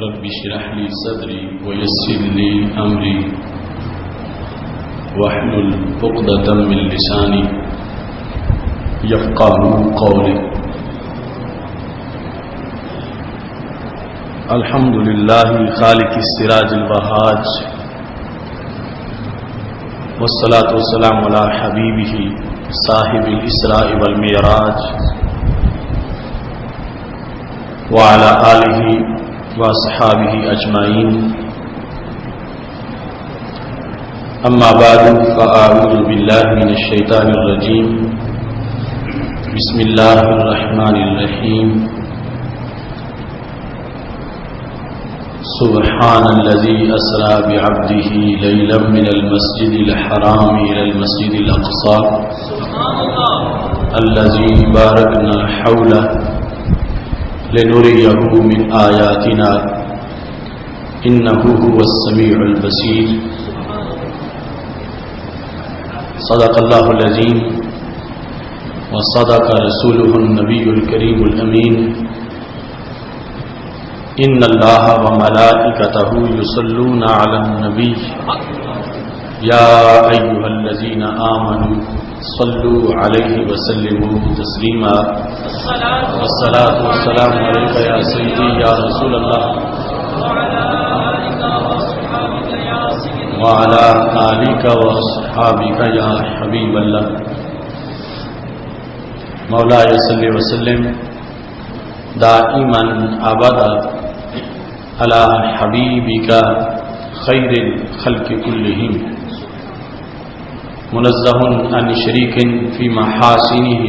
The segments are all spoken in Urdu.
رب اشرح لي صدري ويسر لي أمري واحلل عقدة من لساني يفقهوا قولي. الحمد لله خالق السراج الوهاج والصلاة والسلام على حبيبه صاحب الإسراء والمعراج وعلى آله وأصحابه أجمعين. أما بعد فأعوذ بالله من الشيطان الرجيم. بسم الله الرحمن الرحيم. سبحان الذي أسرى بعبده ليلا من المسجد الحرام إلى المسجد الأقصى الذي باركنا حوله لنريه من آياتنا إنه هو السميع البصير. صدق الله العظيم وصدق رسوله النبي الكريم الأمين. إن الله وملائكته يصلون على النبي يا أيها الذين آمنوا صلوا عليه وسلموا تسليما. والصلاة والسلام عليك يا سيدي يا رسول الله وعلى آلك وأصحابك يا حبيب الله. مولاي صل وسلم دائما أبدا على حبيبك خير الخلق كلهم منزه عن شريك في محاسنه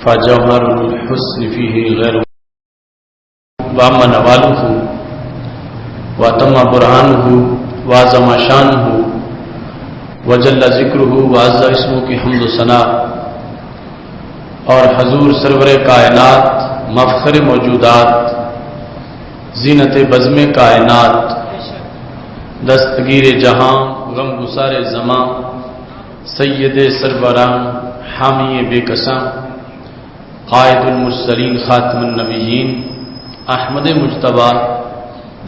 فجوهر الحسن فيه غير. وأما نواله وتم برهانه وعظم شانه وجل ذکرہ وعز اسمہ کی حمد و ثنا اور حضور سرور کائنات مفخر موجودات زینت بزم کائنات دستگیر جہاں غم گسار زماں سید سربراں حامی بے کساں قائد المرسلین خاتم النبیین احمد مجتبیٰ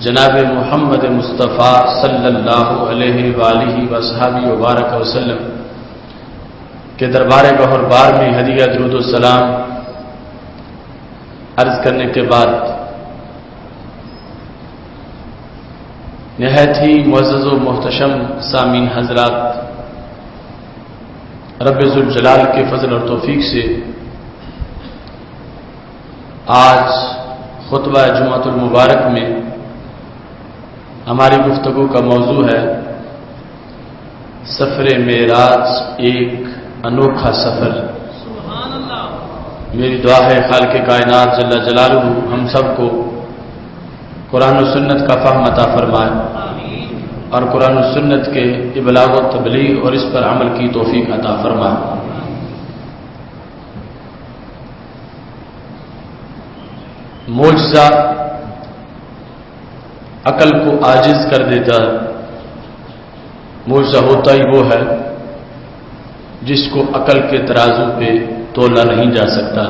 جناب محمد مصطفیٰ صلی اللہ علیہ وآلہ وصحبہ وبارک وسلم کے دربار گہر بار میں ہدیہ درود و سلام عرض کرنے کے بعد نہایت ہی معزز و محتشم سامعین حضرات، رب ذوالجلال کے فضل اور توفیق سے آج خطبہ جمعۃ المبارک میں ہماری گفتگو کا موضوع ہے سفر معراج، ایک انوکھا سفر. میری دعا ہے خالق کائنات جل جلالہ ہم سب کو قرآن و سنت کا فہم عطا فرمائے اور قرآن و سنت کے ابلاغ و تبلیغ اور اس پر عمل کی توفیق عطا فرمائے. معجزہ عقل کو عاجز کر دیتا ہے. معجزہ ہوتا ہی وہ ہے جس کو عقل کے ترازو پہ تولا نہیں جا سکتا.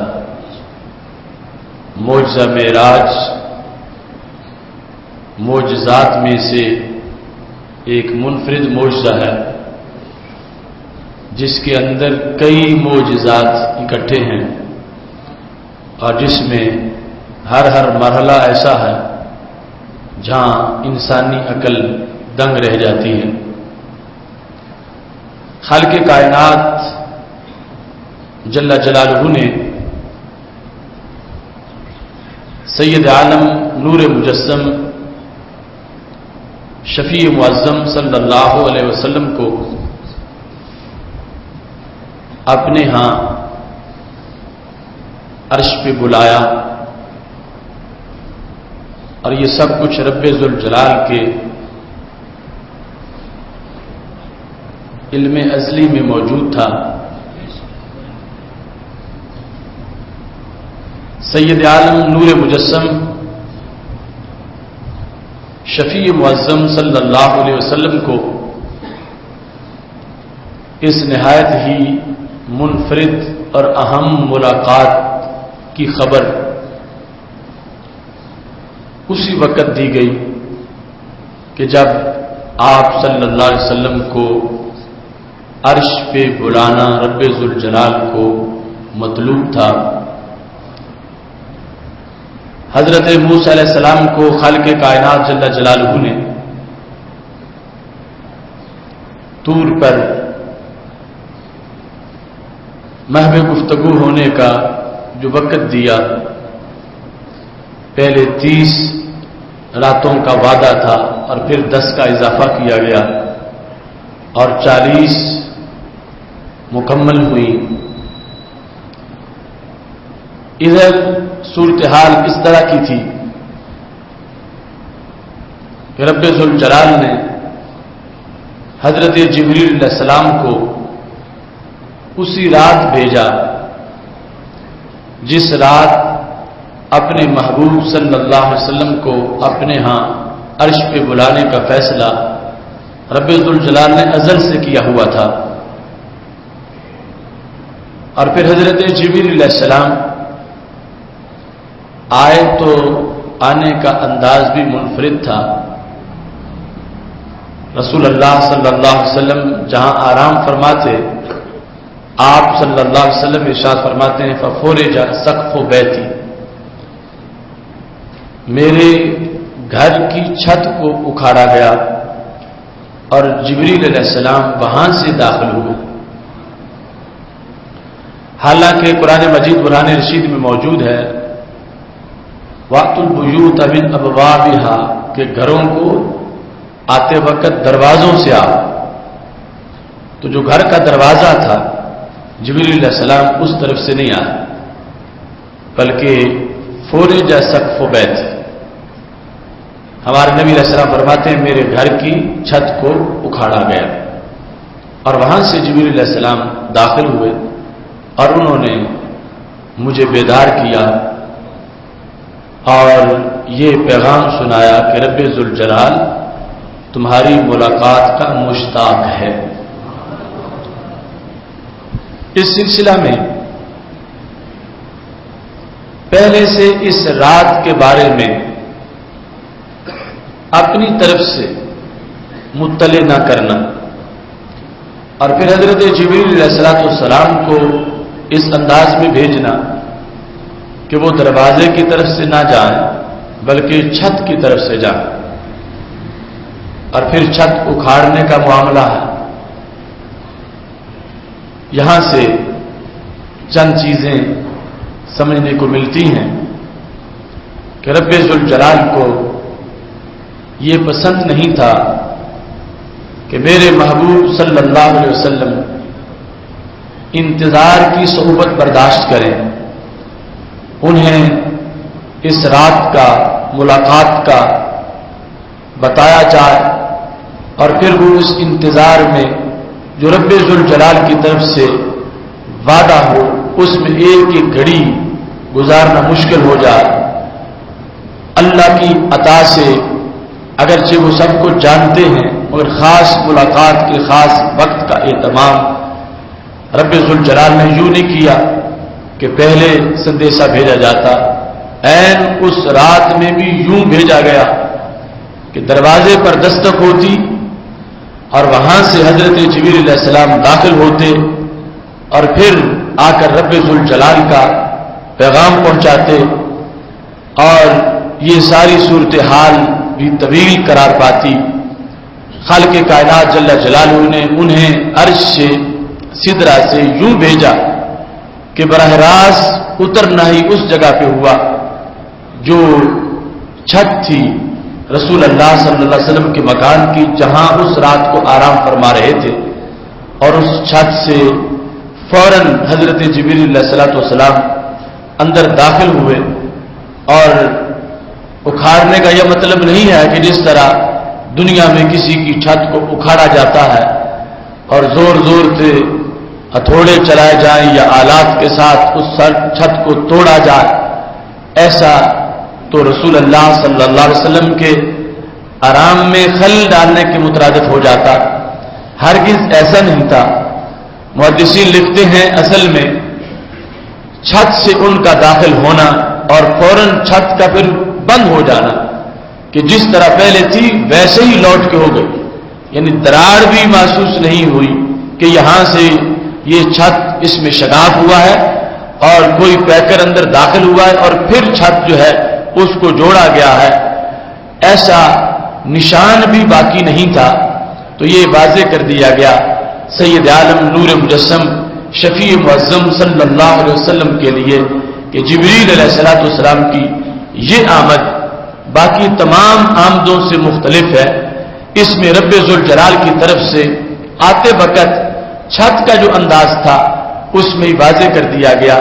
معجزہ معراج معجزات میں سے ایک منفرد معجزہ ہے جس کے اندر کئی معجزات اکٹھے ہیں اور جس میں ہر مرحلہ ایسا ہے جہاں انسانی عقل دنگ رہ جاتی ہے. خالق کائنات جل جلالہ نے سید عالم نور مجسم شفیع معظم صلی اللہ علیہ وسلم کو اپنے ہاں عرش پہ بلایا اور یہ سب کچھ رب ذوالجلال کے علم ازلی میں موجود تھا. سید عالم نور مجسم شفیع معظم صلی اللہ علیہ وسلم کو اس نہایت ہی منفرد اور اہم ملاقات کی خبر اسی وقت دی گئی کہ جب آپ صلی اللہ علیہ وسلم کو عرش پہ بلانا رب ذوالجلال کو مطلوب تھا. حضرت موسیٰ علیہ السلام کو خالق کائنات جل جلالہ نے طور پر محو گفتگو ہونے کا جو وقت دیا، پہلے 30 راتوں کا وعدہ تھا اور پھر 10 کا اضافہ کیا گیا اور 40 مکمل ہوئی. ادھر صورتحال اس طرح کی تھی کہ رب ذوالجلال نے حضرت جبریل علیہ السلام کو اسی رات بھیجا جس رات اپنے محبوب صلی اللہ علیہ وسلم کو اپنے ہاں عرش پہ بلانے کا فیصلہ رب ذوالجلال نے ازل سے کیا ہوا تھا. اور پھر حضرت جبریل علیہ السلام آئے تو آنے کا انداز بھی منفرد تھا. رسول اللہ صلی اللہ علیہ وسلم جہاں آرام فرماتے، آپ صلی اللہ علیہ وسلم ارشاد فرماتے ہیں فَفُرِجَ سَقْفُ بَيْتِي، میرے گھر کی چھت کو اکھاڑا گیا اور جبریل علیہ السلام وہاں سے داخل ہوئے. حالانکہ قرآن مجید برہان رشید میں موجود ہے وَأْتُوا الْبُيُوتَ مِنْ أَبْوَابِهَا، کہ گھروں کو آتے وقت دروازوں سے آ. تو جو گھر کا دروازہ تھا جبریل علیہ السلام اس طرف سے نہیں آئے، بلکہ فورج سقف بیت، ہمارے نبی علیہ السلام فرماتے ہیں میرے گھر کی چھت کو اکھاڑا گیا اور وہاں سے جبریل علیہ السلام داخل ہوئے اور انہوں نے مجھے بیدار کیا اور یہ پیغام سنایا کہ رب ذوالجلال تمہاری ملاقات کا مشتاق ہے. اس سلسلہ میں پہلے سے اس رات کے بارے میں اپنی طرف سے مطلع نہ کرنا اور پھر حضرت جبریل علیہ السلام کو اس انداز میں بھیجنا کہ وہ دروازے کی طرف سے نہ جائیں بلکہ چھت کی طرف سے جائیں، اور پھر چھت اکھاڑنے کا معاملہ ہے. یہاں سے چند چیزیں سمجھنے کو ملتی ہیں کہ رب ذوالجلال کو یہ پسند نہیں تھا کہ میرے محبوب صلی اللہ علیہ وسلم انتظار کی صعوبت برداشت کریں. انہیں اس رات کا ملاقات کا بتایا جائے اور پھر وہ اس انتظار میں جو رب ذوالجلال کی طرف سے وعدہ ہو اس میں ایک ایک گھڑی گزارنا مشکل ہو جائے. اللہ کی عطا سے اگرچہ وہ سب کچھ جانتے ہیں مگر خاص ملاقات کے خاص وقت کا اہتمام رب ذوالجلال نے یوں نہیں کیا کہ پہلے سندیشہ بھیجا جاتا، عین اس رات میں بھی یوں بھیجا گیا کہ دروازے پر دستک ہوتی اور وہاں سے حضرت جبریل علیہ السلام داخل ہوتے اور پھر آ کر رب ذوالجلال کا پیغام پہنچاتے اور یہ ساری صورتحال بھی طویل قرار پاتی. خالق کائنات جل جلالہ نے انہیں عرش سے سدرہ سے یوں بھیجا کہ براہ راست اترنا ہی اس جگہ پہ ہوا جو چھت تھی رسول اللہ صلی اللہ علیہ وسلم کے مکان کی جہاں اس رات کو آرام فرما رہے تھے، اور اس چھت سے فوراً حضرت جبریل علیہ السلام اندر داخل ہوئے. اور اکھاڑنے کا یہ مطلب نہیں ہے کہ جس طرح دنیا میں کسی کی چھت کو اکھاڑا جاتا ہے اور زور زور سے ہتھوڑے چلائے جائیں یا آلات کے ساتھ اس چھت کو توڑا جائے، ایسا تو رسول اللہ صلی اللہ علیہ وسلم کے آرام میں خل ڈالنے کے مترادف ہو جاتا. ہرگز ایسا نہیں تھا. محدثین لکھتے ہیں اصل میں چھت سے ان کا داخل ہونا اور فوراً چھت کا پھر بند ہو جانا کہ جس طرح پہلے تھی ویسے ہی لوٹ کے ہو گئی، یعنی دراڑ بھی محسوس نہیں ہوئی کہ یہاں سے یہ چھت اس میں شگاف ہوا ہے اور کوئی پیکر اندر داخل ہوا ہے اور پھر چھت جو ہے اس کو جوڑا گیا ہے، ایسا نشان بھی باقی نہیں تھا۔ تو یہ واضح کر دیا گیا سید عالم نور مجسم شفیع معظم صلی اللہ علیہ وسلم کے لیے کہ جبریل علیہ السلام کی یہ آمد باقی تمام آمدوں سے مختلف ہے۔ اس میں رب ذوالجلال کی طرف سے آتے وقت چھت کا جو انداز تھا اس میں ہی واضح کر دیا گیا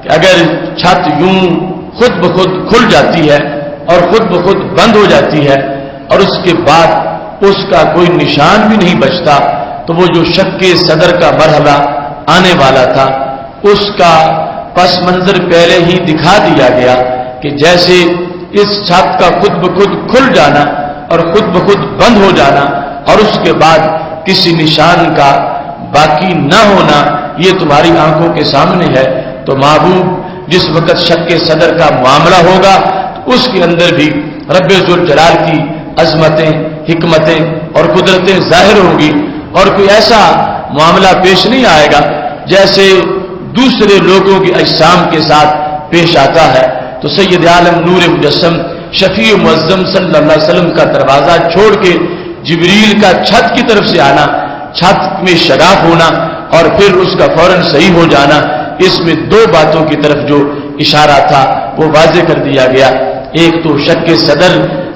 کہ اگر چھت یوں خود بخود کھل جاتی ہے اور خود بخود بند ہو جاتی ہے اور اس کے بعد اس کا کوئی نشان بھی نہیں بچتا، تو وہ جو شک صدر کا مرحلہ آنے والا تھا اس کا پس منظر پہلے ہی دکھا دیا گیا کہ جیسے اس چھت کا خود بخود کھل جانا اور خود بخود بند ہو جانا اور اس کے بعد کسی نشان کا باقی نہ ہونا یہ تمہاری آنکھوں کے سامنے ہے۔ تو محبوب جس وقت شک صدر کا معاملہ ہوگا اس کے اندر بھی رب ذوالجلال کی عظمتیں، حکمتیں اور قدرتیں ظاہر ہوگی اور کوئی ایسا معاملہ پیش نہیں آئے گا جیسے دوسرے لوگوں کی اجسام کے ساتھ پیش آتا ہے۔ تو سید عالم نور مجسم شفیع معظم صلی اللہ علیہ وسلم کا دروازہ چھوڑ کے جبریل کا چھت کی طرف سے آنا، چھت میں شگاف ہونا اور پھر اس کا فوراً صحیح ہو جانا، اس میں دو باتوں کی طرف جو اشارہ تھا وہ واضح کر دیا گیا۔ ایک تو شک صدر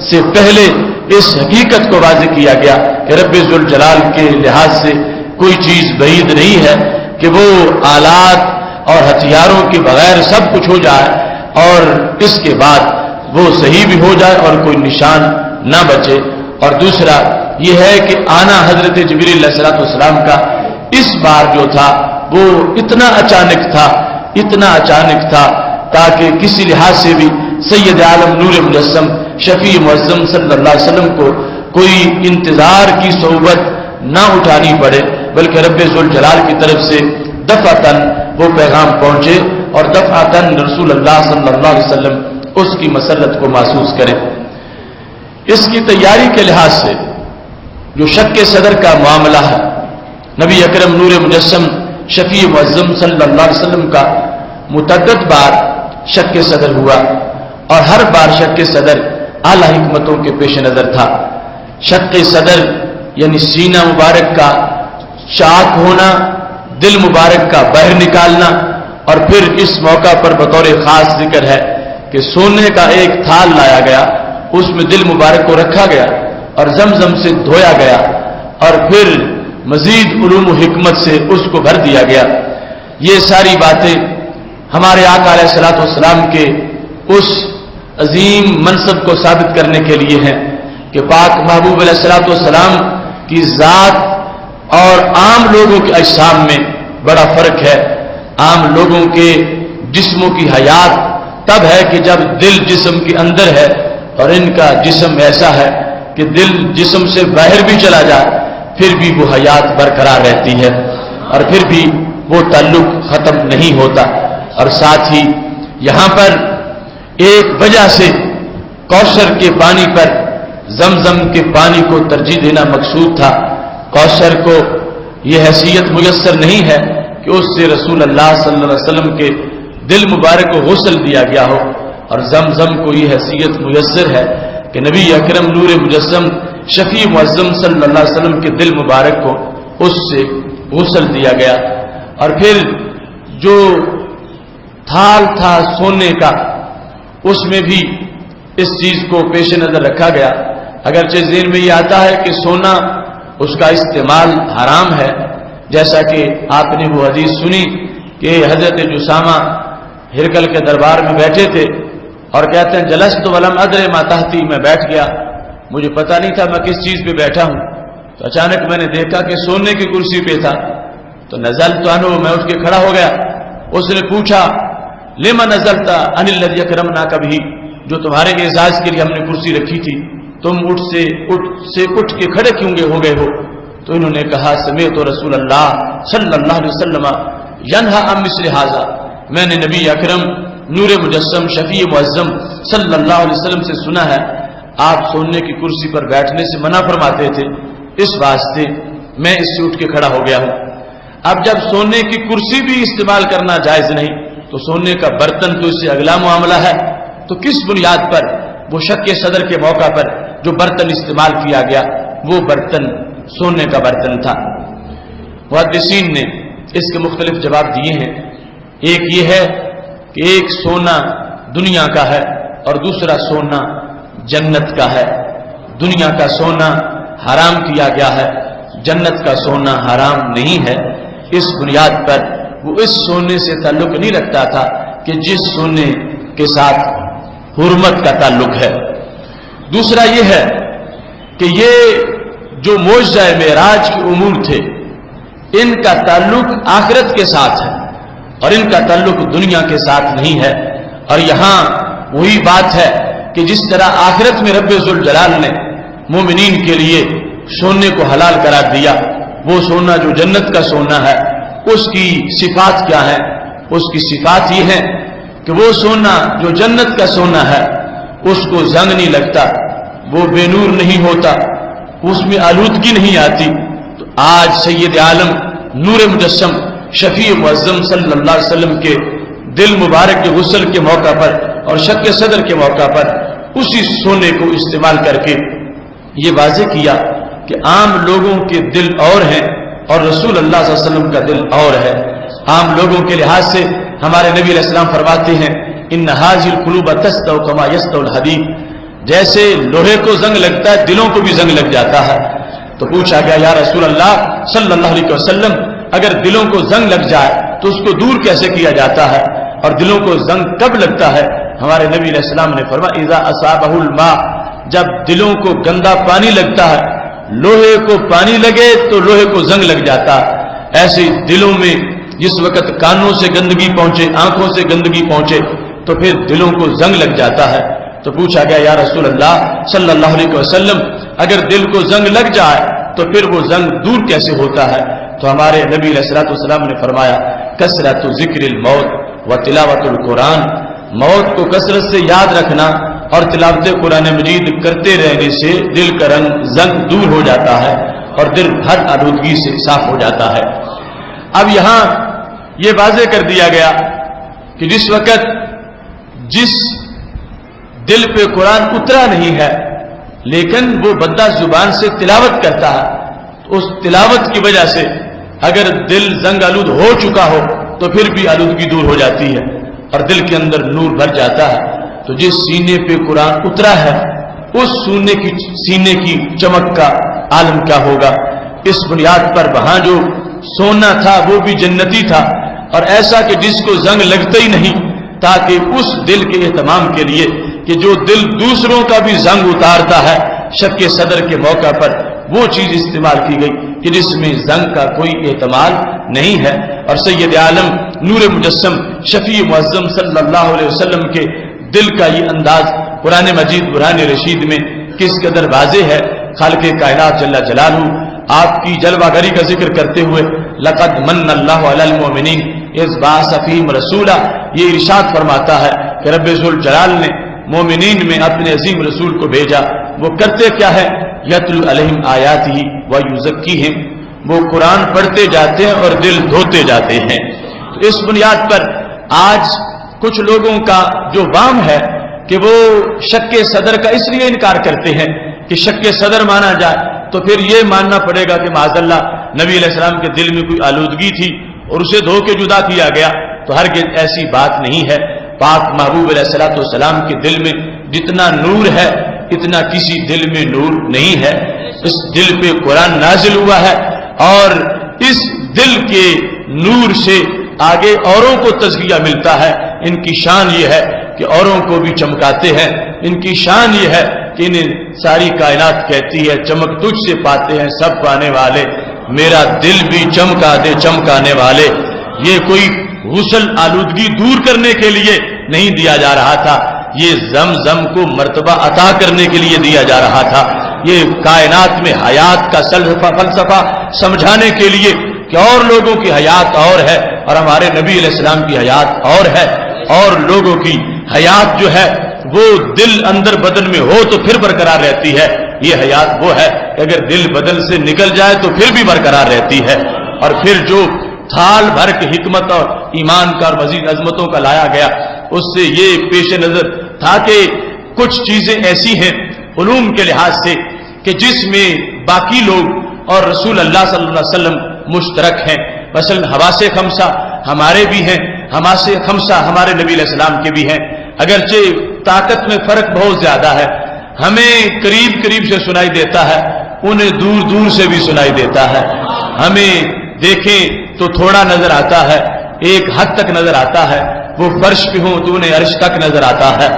سے پہلے اس حقیقت کو واضح کیا گیا کہ رب ذوالجلال کے لحاظ سے کوئی چیز بعید نہیں ہے کہ وہ آلات اور ہتھیاروں کے بغیر سب کچھ ہو جائے اور اس کے بعد وہ صحیح بھی ہو جائے اور کوئی نشان نہ بچے۔ اور دوسرا یہ ہے کہ آنا حضرت جبریل علیہ السلام کا اس بار جو تھا وہ اتنا اچانک تھا تاکہ کسی لحاظ سے بھی سید عالم نور مجسم شفیع معظم صلی اللہ علیہ وسلم کو کوئی انتظار کی صحبت نہ اٹھانی پڑے، بلکہ رب ذوالجلال کی طرف سے دفعتاً وہ پیغام پہنچے اور دفعتاً رسول اللہ صلی اللہ علیہ وسلم اس کی مسرت کو محسوس کریں۔ اس کی تیاری کے لحاظ سے جو شک صدر کا معاملہ ہے، نبی اکرم نور مجسم شفیع معظم صلی اللہ علیہ وسلم کا متعدد بار شک صدر ہوا اور ہر بار شک صدر اعلیٰ حکمتوں کے پیش نظر تھا۔ شک صدر یعنی سینہ مبارک کا چاک ہونا، دل مبارک کا باہر نکالنا، اور پھر اس موقع پر بطور خاص ذکر ہے کہ سونے کا ایک تھال لایا گیا، اس میں دل مبارک کو رکھا گیا اور زمزم سے دھویا گیا اور پھر مزید علوم و حکمت سے اس کو بھر دیا گیا۔ یہ ساری باتیں ہمارے آقا علیہ الصلوۃ والسلام کے اس عظیم منصب کو ثابت کرنے کے لیے ہیں کہ پاک محبوب علیہ الصلوۃ والسلام کی ذات اور عام لوگوں کے اجسام میں بڑا فرق ہے۔ عام لوگوں کے جسموں کی حیات تب ہے کہ جب دل جسم کے اندر ہے، اور ان کا جسم ایسا ہے کہ دل جسم سے باہر بھی چلا جائے پھر بھی وہ حیات برقرار رہتی ہے اور پھر بھی وہ تعلق ختم نہیں ہوتا۔ اور ساتھ ہی یہاں پر ایک وجہ سے کوثر کے پانی پر زمزم کے پانی کو ترجیح دینا مقصود تھا۔ کوثر کو یہ حیثیت میسر نہیں ہے کہ اس سے رسول اللہ صلی اللہ علیہ وسلم کے دل مبارک کو غسل دیا گیا ہو، اور زمزم کو یہ حیثیت میسر ہے کہ نبی اکرم نور مجسم شفیع معظم صلی اللہ علیہ وسلم کے دل مبارک کو اس سے غسل دیا گیا۔ اور پھر جو تھال تھا سونے کا، اس میں بھی اس چیز کو پیش نظر رکھا گیا، اگرچہ ذہن میں یہ آتا ہے کہ سونا اس کا استعمال حرام ہے، جیسا کہ آپ نے وہ حدیث سنی کہ حضرت جسامہ ہرکل کے دربار میں بیٹھے تھے اور کہتے ہیں جلست ولم ادر ما تحتی، میں بیٹھ گیا، مجھے پتہ نہیں تھا میں کس چیز پہ بیٹھا ہوں، تو اچانک میں نے دیکھا کہ سونے کی کرسی پہ تھا، تو نزلت عنہ، میں اٹھ کے کھڑا ہو گیا۔ اس نے پوچھا لما نزلت عن الذی اکرمناک بہ، جو تمہارے اعزاز کے لیے ہم نے کرسی رکھی تھی، تم اٹھ کے کھڑے کیوں ہو گئے ہو؟ تو انہوں نے کہا سمعت رسول اللہ صلی اللہ علیہ وسلم ینہی عن مثل ھذا، میں نے نبی اکرم نور مجسم شفیع معظم صلی اللہ علیہ وسلم سے سنا ہے آپ سونے کی کرسی پر بیٹھنے سے منع فرماتے تھے، اس واسطے میں اس سے اٹھ کے کھڑا ہو گیا ہوں۔ اب جب سونے کی کرسی بھی استعمال کرنا جائز نہیں تو سونے کا برتن تو اس سے اگلا معاملہ ہے، تو کس بنیاد پر وہ شق صدر کے موقع پر جو برتن استعمال کیا گیا وہ برتن سونے کا برتن تھا؟ محدثین نے اس کے مختلف جواب دیے ہیں۔ ایک یہ ہے کہ ایک سونا دنیا کا ہے اور دوسرا سونا جنت کا ہے۔ دنیا کا سونا حرام کیا گیا ہے، جنت کا سونا حرام نہیں ہے۔ اس بنیاد پر وہ اس سونے سے تعلق نہیں رکھتا تھا کہ جس سونے کے ساتھ حرمت کا تعلق ہے۔ دوسرا یہ ہے کہ یہ جو معجزہ معراج کے امور تھے ان کا تعلق آخرت کے ساتھ ہے اور ان کا تعلق دنیا کے ساتھ نہیں ہے۔ اور یہاں وہی بات ہے کہ جس طرح آخرت میں رب ذوالجلال نے مومنین کے لیے سونے کو حلال قرار دیا، وہ سونا جو جنت کا سونا ہے اس کی صفات کیا ہے؟ اس کی صفات یہ ہے کہ وہ سونا جو جنت کا سونا ہے اس کو زنگ نہیں لگتا، وہ بے نور نہیں ہوتا، اس میں آلودگی نہیں آتی۔ تو آج سید عالم نور مجسم شفیع معظم صلی اللہ علیہ وسلم کے دل مبارک کے غسل کے موقع پر اور شق صدر کے موقع پر اسی سونے کو استعمال کر کے یہ واضح کیا کہ عام لوگوں کے دل اور ہیں اور رسول اللہ صلی اللہ علیہ وسلم کا دل اور ہے۔ عام لوگوں کے لحاظ سے ہمارے نبی علیہ السلام فرماتے ہیں ان هذه القلوب تستو كما يستو الحديد، جیسے لوہے کو زنگ لگتا ہے دلوں کو بھی زنگ لگ جاتا ہے۔ تو پوچھا گیا یا رسول اللہ صلی اللہ علیہ وسلم اگر دلوں کو زنگ لگ جائے تو اس کو دور کیسے کیا جاتا ہے اور دلوں کو زنگ کب لگتا ہے؟ ہمارے نبی علیہ السلام نے فرمایا اذا اصابه الماء، جب دلوں کو گندا پانی لگتا ہے، لوہے کو پانی لگے تو لوہے کو زنگ لگ جاتا ہے، ایسے دلوں میں جس وقت کانوں سے گندگی پہنچے، آنکھوں سے گندگی پہنچے تو پھر دلوں کو زنگ لگ جاتا ہے۔ تو پوچھا گیا یا رسول اللہ صلی اللہ علیہ وسلم اگر دل کو زنگ لگ جائے تو پھر وہ زنگ دور کیسے ہوتا ہے؟ تو ہمارے نبی علیہ الصلوۃ والسلام نے فرمایا کثرت ذکر الموت و تلاوت القرآن، موت کو کثرت سے یاد رکھنا اور تلاوت قرآن مجید کرتے رہنے سے دل کا رنگ زنگ دور ہو جاتا ہے اور دل ہر آلودگی سے صاف ہو جاتا ہے۔ اب یہاں یہ واضح کر دیا گیا کہ جس وقت جس دل پہ قرآن اترا نہیں ہے لیکن وہ بندہ زبان سے تلاوت کرتا ہے، اس تلاوت کی وجہ سے اگر دل زنگ آلود ہو چکا ہو تو پھر بھی آلودگی دور ہو جاتی ہے اور دل کے اندر نور بھر جاتا ہے۔ تو جس سینے پہ قرآن اترا ہے اس سینے کی چمک کا عالم کیا ہوگا؟ اس بنیاد پر وہاں جو سونا تھا وہ بھی جنتی تھا اور ایسا کہ جس کو زنگ لگتا ہی نہیں، تاکہ اس دل کے اہتمام کے لیے کہ جو دل دوسروں کا بھی زنگ اتارتا ہے، شق صدر کے موقع پر وہ چیز استعمال کی گئی کہ جس میں زنگ کا کوئی احتمال نہیں ہے۔ اور سید عالم نور مجسم شفیع معظم صلی اللہ علیہ وسلم کے دل کا یہ انداز قرآن مجید برہان رشید میں کس قدر واضح ہے۔ خالق کائنات جل جلالہ آپ کی جلوہ گری کا ذکر کرتے ہوئے لقد من اللہ علی المؤمنین اذ بعث فیہم رسولا، یہ ارشاد فرماتا ہے کہ رب ذوالجلال نے مومنین میں اپنے عظیم رسول کو بھیجا۔ وہ کرتے کیا ہے؟ یتلو علیہم آیاتہ ویزکیہم، وہ قرآن پڑھتے جاتے ہیں اور دل دھوتے جاتے ہیں۔ تو اس بنیاد پر آج کچھ لوگوں کا جو وام ہے کہ وہ شق صدر کا اس لیے انکار کرتے ہیں کہ شق صدر مانا جائے تو پھر یہ ماننا پڑے گا کہ معاذ اللہ نبی علیہ السلام کے دل میں کوئی آلودگی تھی اور اسے دھو کے جدا کیا گیا، تو ہرگز ایسی بات نہیں ہے۔ پاک محبوب علیہ الصلوۃ والسلام کے دل میں جتنا نور ہے اتنا کسی دل میں نور نہیں ہے۔ اس دل پہ قرآن نازل ہوا ہے اور اس دل کے نور سے آگے اوروں کو تزکیہ ملتا ہے۔ ان کی شان یہ ہے کہ اوروں کو بھی چمکاتے ہیں، ان کی شان یہ ہے کہ انہیں ساری کائنات کہتی ہے چمک تجھ سے پاتے ہیں سب پانے والے، میرا دل بھی چمکا دے چمکانے والے۔ یہ کوئی غسل آلودگی دور کرنے کے لیے نہیں دیا جا رہا تھا، یہ زمزم کو مرتبہ عطا کرنے کے لیے دیا جا رہا تھا، یہ کائنات میں حیات کا فلسفہ سمجھانے کے لیے کہ اور لوگوں کی حیات اور ہے اور ہمارے نبی علیہ السلام کی حیات اور ہے، اور لوگوں کی حیات جو ہے وہ دل اندر بدن میں ہو تو پھر برقرار رہتی ہے. یہ حیات وہ ہے کہ اگر دل بدن سے نکل جائے تو پھر بھی برقرار رہتی ہے. اور پھر جو تھال بھر کے حکمت اور ایمان کا اور مزید عظمتوں کا لایا گیا، اس سے یہ پیش نظر تھا کہ کچھ چیزیں ایسی ہیں علوم کے لحاظ سے کہ جس میں باقی لوگ اور رسول اللہ صلی اللہ علیہ وسلم مشترک ہیں. مثلا حواس خمسہ ہمارے بھی ہیں، حواس خمسہ ہمارے نبی علیہ السلام کے بھی ہیں، اگرچہ طاقت میں فرق بہت زیادہ ہے. ہمیں قریب قریب سے سنائی دیتا ہے، انہیں دور دور سے بھی سنائی دیتا ہے. ہمیں دیکھیں تو تھوڑا نظر آتا ہے، ایک حد تک نظر آتا ہے. وہ فرش پہ ہوں تو انہیں عرش تک نظر آتا ہے.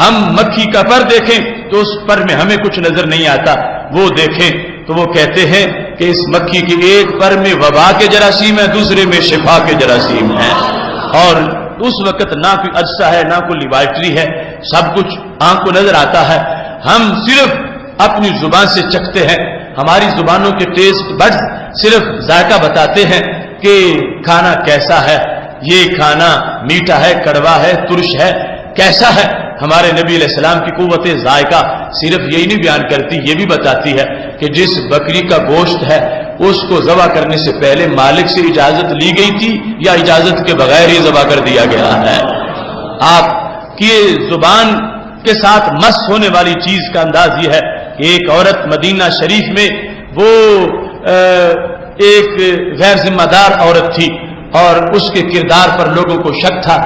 ہم مکھی کا پر دیکھیں تو اس پر میں ہمیں کچھ نظر نہیں آتا، وہ دیکھیں تو وہ کہتے ہیں کہ اس مکھی کے ایک پر میں وبا کے جراثیم ہیں، دوسرے میں شفا کے جراثیم ہیں. اور اس وقت نہ کوئی اجزا ہے نہ کوئی لیبارٹری ہے، سب کچھ آنکھ کو نظر آتا ہے. ہم صرف اپنی زبان سے چکھتے ہیں، ہماری زبانوں کے ٹیسٹ بڈز صرف ذائقہ بتاتے ہیں کہ کھانا کیسا ہے، یہ کھانا میٹھا ہے، کڑوا ہے، ترش ہے، کیسا ہے. ہمارے نبی علیہ السلام کی قوت ذائقہ صرف یہی نہیں بیان کرتی، یہ بھی بتاتی ہے کہ جس بکری کا گوشت ہے اس کو ذبح کرنے سے پہلے مالک سے اجازت لی گئی تھی یا اجازت کے بغیر ہی ذبح کر دیا گیا ہے. آپ کی زبان کے ساتھ مس ہونے والی چیز کا انداز یہ ہے کہ ایک عورت مدینہ شریف میں وہ ایک غیر ذمہ دار عورت تھی اور اس کے کردار پر لوگوں کو شک تھا.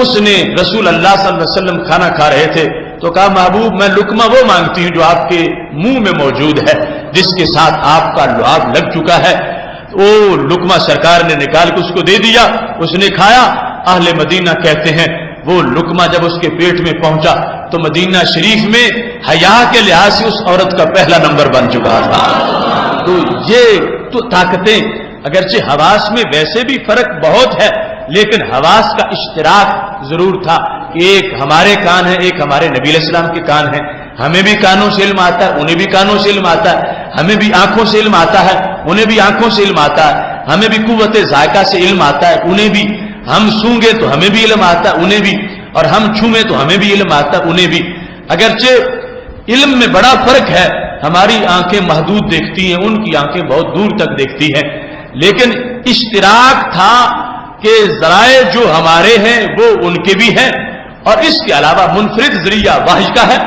اس نے رسول اللہ صلی اللہ علیہ وسلم کھانا کھا رہے تھے تو کہا محبوب میں لقمہ وہ مانگتی ہوں جو آپ کے منہ میں موجود ہے، جس کے ساتھ آپ کا لعاب لگ چکا ہے. وہ لقمہ سرکار نے نکال کے اس کو دے دیا، اس نے کھایا. اہل مدینہ کہتے ہیں وہ لقمہ جب اس کے پیٹ میں پہنچا تو مدینہ شریف میں حیا کے لحاظ سے اس عورت کا پہلا نمبر بن چکا تھا. تو یہ تو طاقتیں اگرچہ حواس میں ویسے بھی فرق بہت ہے، لیکن حواس کا اشتراک ضرور تھا کہ ایک ہمارے کان ہیں، ایک ہمارے نبی علیہ السلام کے کان ہیں. ہمیں بھی کانوں سے علم آتا ہے، انہیں بھی کانوں سے علم آتا ہے. ہمیں بھی آنکھوں سے علم آتا ہے، انہیں بھی آنکھوں سے علم آتا ہے. ہمیں بھی قوت ذائقہ سے علم آتا ہے، انہیں بھی. ہم سونگے تو ہمیں بھی علم آتا ہے، انہیں بھی. اور ہم چھومیں تو ہمیں بھی علم آتا ہے، انہیں بھی. اگرچہ علم میں بڑا فرق ہے، ہماری آنکھیں محدود دیکھتی ہیں، ان کی آنکھیں بہت دور تک دیکھتی ہیں، لیکن اشتراک تھا کہ ذرائع جو ہمارے ہیں وہ ان کے بھی ہیں. اور اس کے علاوہ منفرد ذریعہ واحد کا ہے،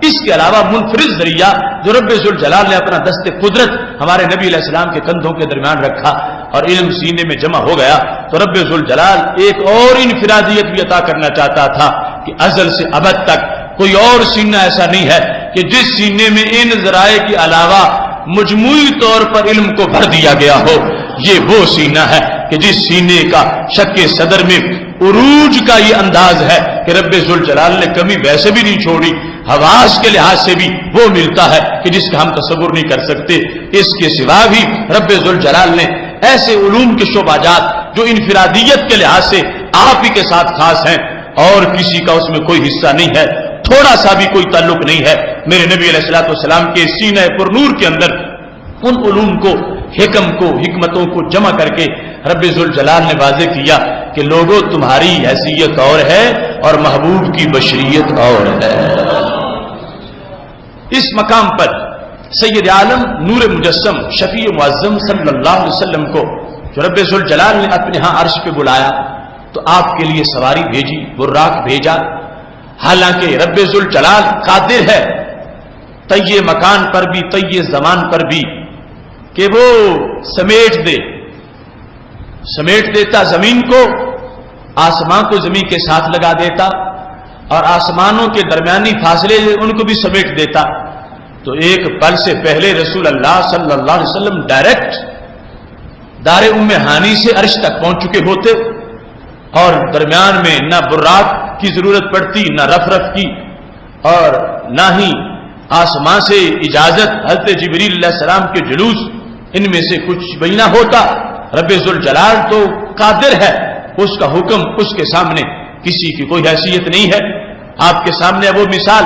اس کے علاوہ منفرد ذریعہ جو رب ذوالجلال نے اپنا دست قدرت ہمارے نبی علیہ السلام کے کندھوں کے درمیان رکھا اور علم سینے میں جمع ہو گیا. تو رب ذوالجلال ایک اور انفرادیت بھی عطا کرنا چاہتا تھا کہ ازل سے ابد تک کوئی اور سینہ ایسا نہیں ہے کہ جس سینے میں ان ذرائع کے علاوہ مجموعی طور پر علم کو بھر دیا گیا ہو. یہ وہ سینہ ہے کہ جس سینے کا شک صدر میں عروج کا یہ انداز ہے کہ رب ذوالجلال نے کمی ویسے بھی نہیں چھوڑی. حواس کے لحاظ سے بھی وہ ملتا ہے کہ جس کا ہم تصور نہیں کر سکتے. اس کے سوا بھی رب ذوالجلال نے ایسے علوم کے شعبات جو انفرادیت کے لحاظ سے آپ ہی کے ساتھ خاص ہیں اور کسی کا اس میں کوئی حصہ نہیں ہے، تھوڑا سا بھی کوئی تعلق نہیں ہے. میرے نبی علیہ الصلوۃ والسلام کے سینہ پر نور کے اندر ان علوم کو، حکم کو، حکمتوں کو جمع کر کے رب ذوالجلال نے واضح کیا کہ لوگوں تمہاری حیثیت اور ہے اور محبوب کی بشریت اور ہے. اس مقام پر سید عالم نور مجسم شفیع معظم صلی اللہ علیہ وسلم کو جو رب ذوالجلال نے اپنے ہاں عرش پہ بلایا تو آپ کے لیے سواری بھیجی، براق بھیجا. حالانکہ رب ذوالجلال قادر ہے طی مکان پر بھی طی زمان پر بھی کہ وہ سمیٹ دیتا زمین کو، آسمان کو زمین کے ساتھ لگا دیتا اور آسمانوں کے درمیانی فاصلے ان کو بھی سمیٹ دیتا. تو ایک پل سے پہلے رسول اللہ صلی اللہ علیہ وسلم ڈائریکٹ دار ام ہانی سے عرش تک پہنچ چکے ہوتے اور درمیان میں نہ براق کی ضرورت پڑتی، نہ رف کی، اور نہ ہی آسمان سے اجازت حضرت جبریل علیہ السلام کے جلوس، ان میں سے کچھ بھی نہ ہوتا. رب ذوالجلال تو قادر ہے، اس کا حکم اس کے سامنے کسی کی کوئی حیثیت نہیں ہے. آپ کے سامنے وہ مثال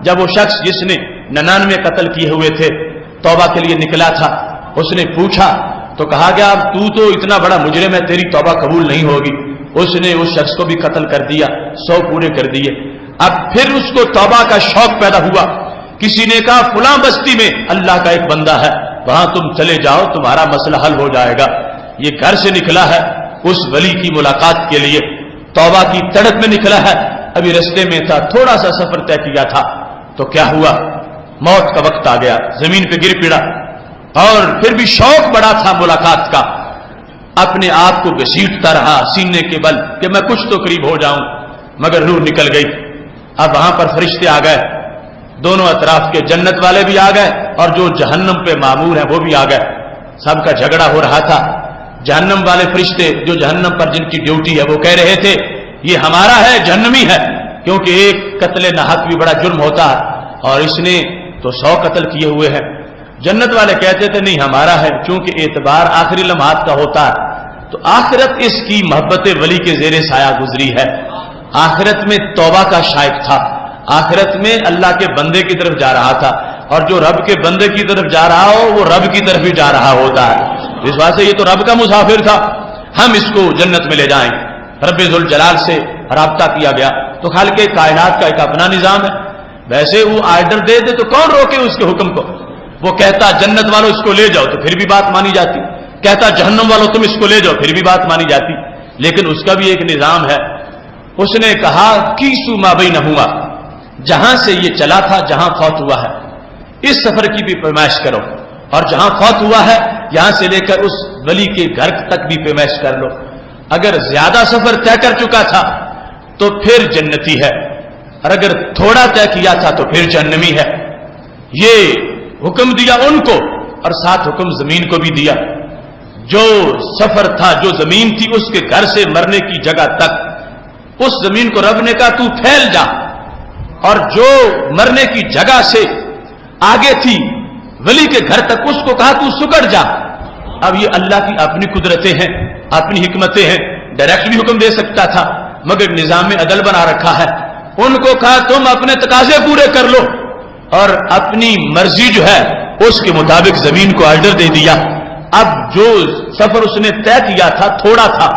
جب وہ شخص جس نے 99 قتل کیے ہوئے تھے توبہ کے لیے نکلا تھا، اس نے پوچھا تو کہا گیا اب تو اتنا بڑا مجرم ہے، تیری توبہ قبول نہیں ہوگی. اس نے اس شخص کو بھی قتل کر دیا، 100 پورے کر دیے. اب پھر اس کو توبہ کا شوق پیدا ہوا. کسی نے کہا فلاں بستی میں اللہ کا ایک بندہ ہے, وہاں تم چلے جاؤ, تمہارا مسئلہ حل ہو جائے گا. یہ گھر سے نکلا ہے اس ولی کی ملاقات کے لیے, توبہ کی تڑپ میں نکلا ہے. ابھی رستے میں تھا, تھوڑا سا سفر طے کیا تھا, تو کیا ہوا, موت کا وقت آ گیا, زمین پہ گر پڑا. اور پھر بھی شوق بڑا تھا ملاقات کا, اپنے آپ کو گھسیٹتا رہا سینے کے بل کہ میں کچھ تو قریب ہو جاؤں, مگر روح نکل گئی. اب وہاں پر فرشتے آ گئے, دونوں اطراف کے جنت والے بھی آ گئے اور جو جہنم پہ مامور ہیں وہ بھی آ گئے. سب کا جھگڑا ہو رہا تھا. جہنم والے فرشتے جو جہنم پر جن کی ڈیوٹی ہے وہ کہہ رہے تھے یہ ہمارا ہے, جہنمی ہے, کیونکہ ایک قتل ناحق بھی بڑا جرم ہوتا ہے اور اس نے تو 100 قتل کیے ہوئے ہیں. جنت والے کہتے تھے نہیں ہمارا ہے, چونکہ اعتبار آخری لمحات کا ہوتا ہے. تو آخرت اس کی محبت ولی کے زیر سایہ گزری ہے. آخرت میں توبہ کا شائق تھا, آخرت میں اللہ کے بندے کی طرف جا رہا تھا, اور جو رب کے بندے کی طرف جا رہا ہو وہ رب کی طرف ہی جا رہا ہوتا ہے. اس وجہ سے یہ تو رب کا مسافر تھا, ہم اس کو جنت میں لے جائیں. رب ذوالجلال سے رابطہ کیا گیا. تو خالق کائنات کا ایک اپنا نظام ہے. ویسے وہ آرڈر دے دے تو کون روکے اس کے حکم کو. وہ کہتا جنت والوں اس کو لے جاؤ تو پھر بھی بات مانی جاتی, کہتا جہنم والوں تم اس کو لے جاؤ پھر بھی بات مانی جاتی. لیکن اس کا بھی ایک نظام ہے. اس نے کہا کیسو ما بینہما, جہاں سے یہ چلا تھا جہاں فوت ہوا ہے اس سفر کی بھی پیمائش کرو, اور جہاں فوت ہوا ہے یہاں سے لے کر اس ولی کے گھر تک بھی پیمائش کر لو. اگر زیادہ سفر طے کر چکا تھا تو پھر جنتی ہے, اور اگر تھوڑا طے کیا تھا تو پھر جہنمی ہے. یہ حکم دیا ان کو, اور ساتھ حکم زمین کو بھی دیا. جو سفر تھا, جو زمین تھی اس کے گھر سے مرنے کی جگہ تک, اس زمین کو رب نے کہا تو پھیل جا, اور جو مرنے کی جگہ سے آگے تھی ولی کے گھر تک اس کو کہا تو سکڑ جا. اب یہ اللہ کی اپنی قدرتیں ہیں, اپنی حکمتیں ہیں. ڈائریکٹ بھی حکم دے سکتا تھا مگر نظام عدل بنا رکھا ہے. ان کو کہا تم اپنے تقاضے پورے کر لو, اور اپنی مرضی جو ہے اس کے مطابق زمین کو آرڈر دے دیا. اب جو سفر اس نے طے کیا تھا تھوڑا تھا,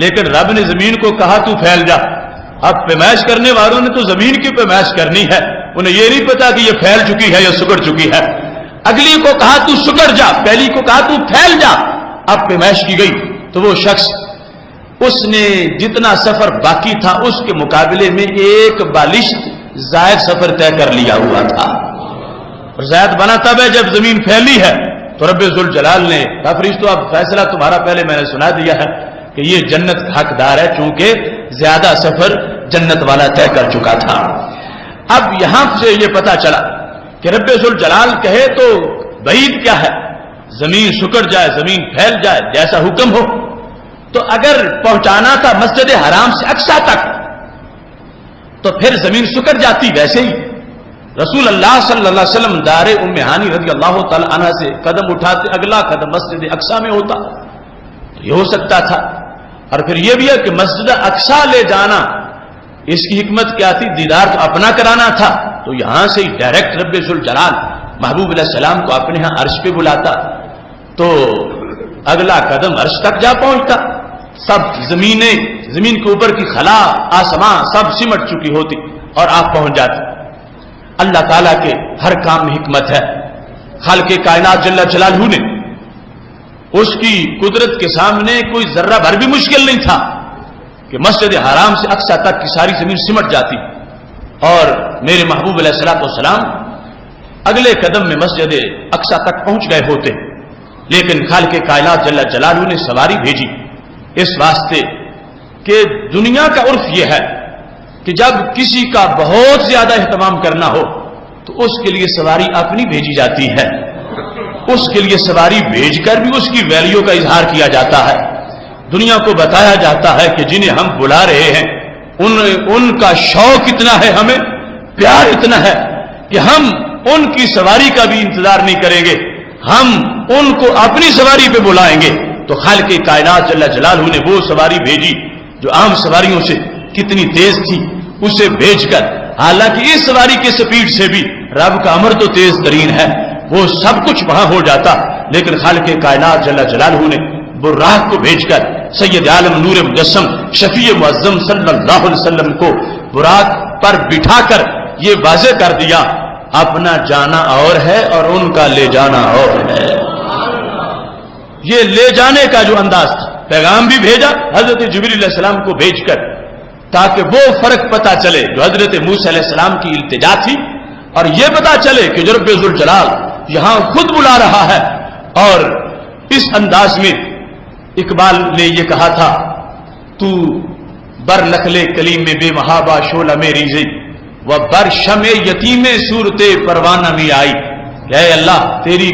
لیکن رب نے زمین کو کہا تو پھیل جا. اب پیمائش کرنے والوں نے تو زمین کی پیمائش کرنی ہے, انہیں یہ نہیں پتا کہ یہ پھیل چکی ہے یا سکڑ چکی ہے. اگلی کو کہا تو سکڑ جا, پہلی کو کہا تو پھیل جا. اب پیمائش کی گئی تو وہ شخص اس نے جتنا سفر باقی تھا اس کے مقابلے میں ایک بالشت زائد سفر طے کر لیا ہوا تھا. اور زائد بنا تب ہے جب زمین پھیلی ہے. تو رب ذوالجلال نے کہا فرشتوں اب فیصلہ تمہارا پہلے میں نے سنا دیا ہے کہ یہ جنت کا حقدار ہے, چونکہ زیادہ سفر جنت والا طے کر چکا تھا. اب یہاں سے یہ پتا چلا کہ رب ذوالجلال کہے تو بعید کیا ہے, زمین سکڑ جائے, زمین پھیل جائے, جیسا حکم ہو. تو اگر پہنچانا تھا مسجد حرام سے اقصی تک تو پھر زمین سکڑ جاتی. ویسے ہی رسول اللہ صلی اللہ علیہ وسلم دار ام ہانی رضی اللہ تعالی عنہ سے قدم اٹھاتے اگلا قدم مسجد اقصی میں ہوتا, تو یہ ہو سکتا تھا. اور پھر یہ بھی ہے کہ مسجد اقصی لے جانا اس کی حکمت کیا تھی, دیدار تو اپنا کرانا تھا. تو یہاں سے ہی ڈائریکٹ رب ذوالجلال محبوب علیہ السلام کو اپنے ہاں عرش پہ بلاتا تو اگلا قدم عرش تک جا پہنچتا. سب زمینیں, زمین کے اوپر کی خلا, آسمان سب سمٹ چکی ہوتی اور آپ پہنچ جاتے. اللہ تعالیٰ کے ہر کام میں حکمت ہے. خالق کائنات جل جلالہ نے اس کی قدرت کے سامنے کوئی ذرہ بھر بھی مشکل نہیں تھا کہ مسجد حرام سے اقصی تک کی ساری زمین سمٹ جاتی اور میرے محبوب علیہ الصلوۃ والسلام اگلے قدم میں مسجد اقصی تک پہنچ گئے ہوتے. لیکن خالق کائنات جل جلالہ نے سواری بھیجی اس واسطے کہ دنیا کا عرف یہ ہے کہ جب کسی کا بہت زیادہ اہتمام کرنا ہو تو اس کے لیے سواری اپنی بھیجی جاتی ہے. اس کے لیے سواری بھیج کر بھی اس کی ویلیو کا اظہار کیا جاتا ہے. دنیا کو بتایا جاتا ہے کہ جنہیں ہم بلا رہے ہیں ان کا شوق اتنا ہے, ہمیں پیار اتنا ہے کہ ہم ان کی سواری کا بھی انتظار نہیں کریں گے, ہم ان کو اپنی سواری پہ بلائیں گے. تو خالق کائنات جل جلالہ نے وہ سواری بھیجی جو عام سواریوں سے کتنی تیز تھی, اسے بھیج کر, حالانکہ اس سواری کی سپیڈ سے بھی رب کا امر تو تیز ترین ہے, وہ سب کچھ وہاں ہو جاتا, لیکن خالق کائنات جل جلالہ نے براق کو بھیج کر سید عالم نور مجسم شفیع معظم صلی اللہ علیہ وسلم کو براق پر بٹھا کر یہ واضح کر دیا اپنا جانا اور ہے اور ان کا لے جانا اور ہے. یہ لے جانے کا جو انداز تھا، پیغام بھی بھیجا حضرت جبریل علیہ السلام کو بھیج کر، تاکہ وہ فرق پتا چلے جو حضرت موسیٰ علیہ السلام کی التجا تھی، اور یہ پتا چلے کہ جو رب ذوالجلال یہاں خود بلا رہا ہے. اور اس انداز میں اقبال نے یہ کہا تھا، تو بر نخل کلیم میں بے محابہ شعلہ میں ریزی و بر شم یتیم صورت پروانہ میں آئی. اے اللہ تیری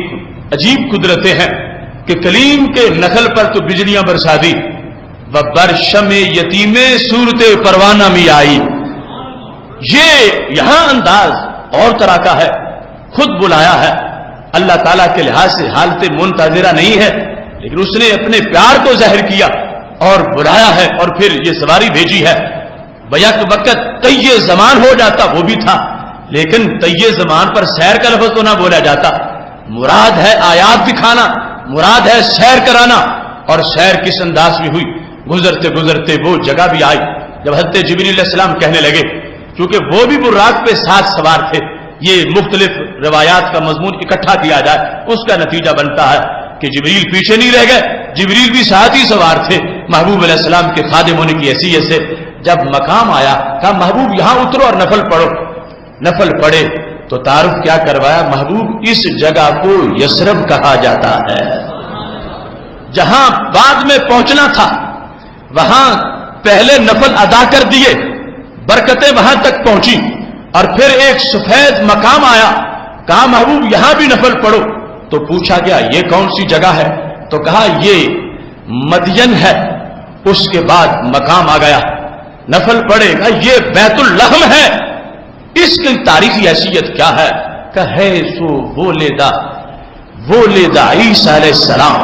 عجیب قدرتیں ہیں کہ کلیم کے نخل پر تو بجلیاں برسا دی، و بر شم یتیم صورت پروانہ میں آئی. یہ یہاں انداز اور طرح کا ہے، خود بلایا ہے. اللہ تعالیٰ کے لحاظ سے حالت منتظرہ نہیں ہے، لیکن اس نے اپنے پیار کو ظاہر کیا اور بلایا ہے، اور پھر یہ سواری بھیجی ہے. بیک وقت طیّ زمان ہو جاتا وہ بھی تھا، لیکن طیّ زمان پر سیر کا لفظ تو نہ بولا جاتا. مراد ہے آیات دکھانا، مراد ہے سیر کرانا. اور سیر کس انداز میں ہوئی؟ گزرتے گزرتے وہ جگہ بھی آئی جب حضرت جبریل علیہ السلام کہنے لگے، کیونکہ وہ بھی براق پہ ساتھ سوار تھے. یہ مختلف روایات کا مضمون اکٹھا کیا جائے اس کا نتیجہ بنتا ہے کہ جبریل پیچھے نہیں رہ گئے، جبریل بھی ساتھ ہی سوار تھے محبوب علیہ السلام کے خادم ہونے کی حیثیت سے. جب مقام آیا کہا محبوب یہاں اترو اور نفل پڑھو. نفل پڑھے تو تعارف کیا کروایا، محبوب اس جگہ کو یثرب کہا جاتا ہے. جہاں بعد میں پہنچنا تھا وہاں پہلے نفل ادا کر دیے، برکتیں وہاں تک پہنچی، اور پھر ایک سفید مقام آیا، کہا محبوب یہاں بھی نفل پڑھو. تو پوچھا گیا یہ کون سی جگہ ہے؟ تو کہا یہ مدین ہے. اس کے بعد مقام آ گیا، نفل پڑھے گا یہ بیت اللحم ہے. اس کی تاریخی حیثیت کیا ہے؟ کہ ہے سو وہ لیدہ عیسیٰ علیہ السلام.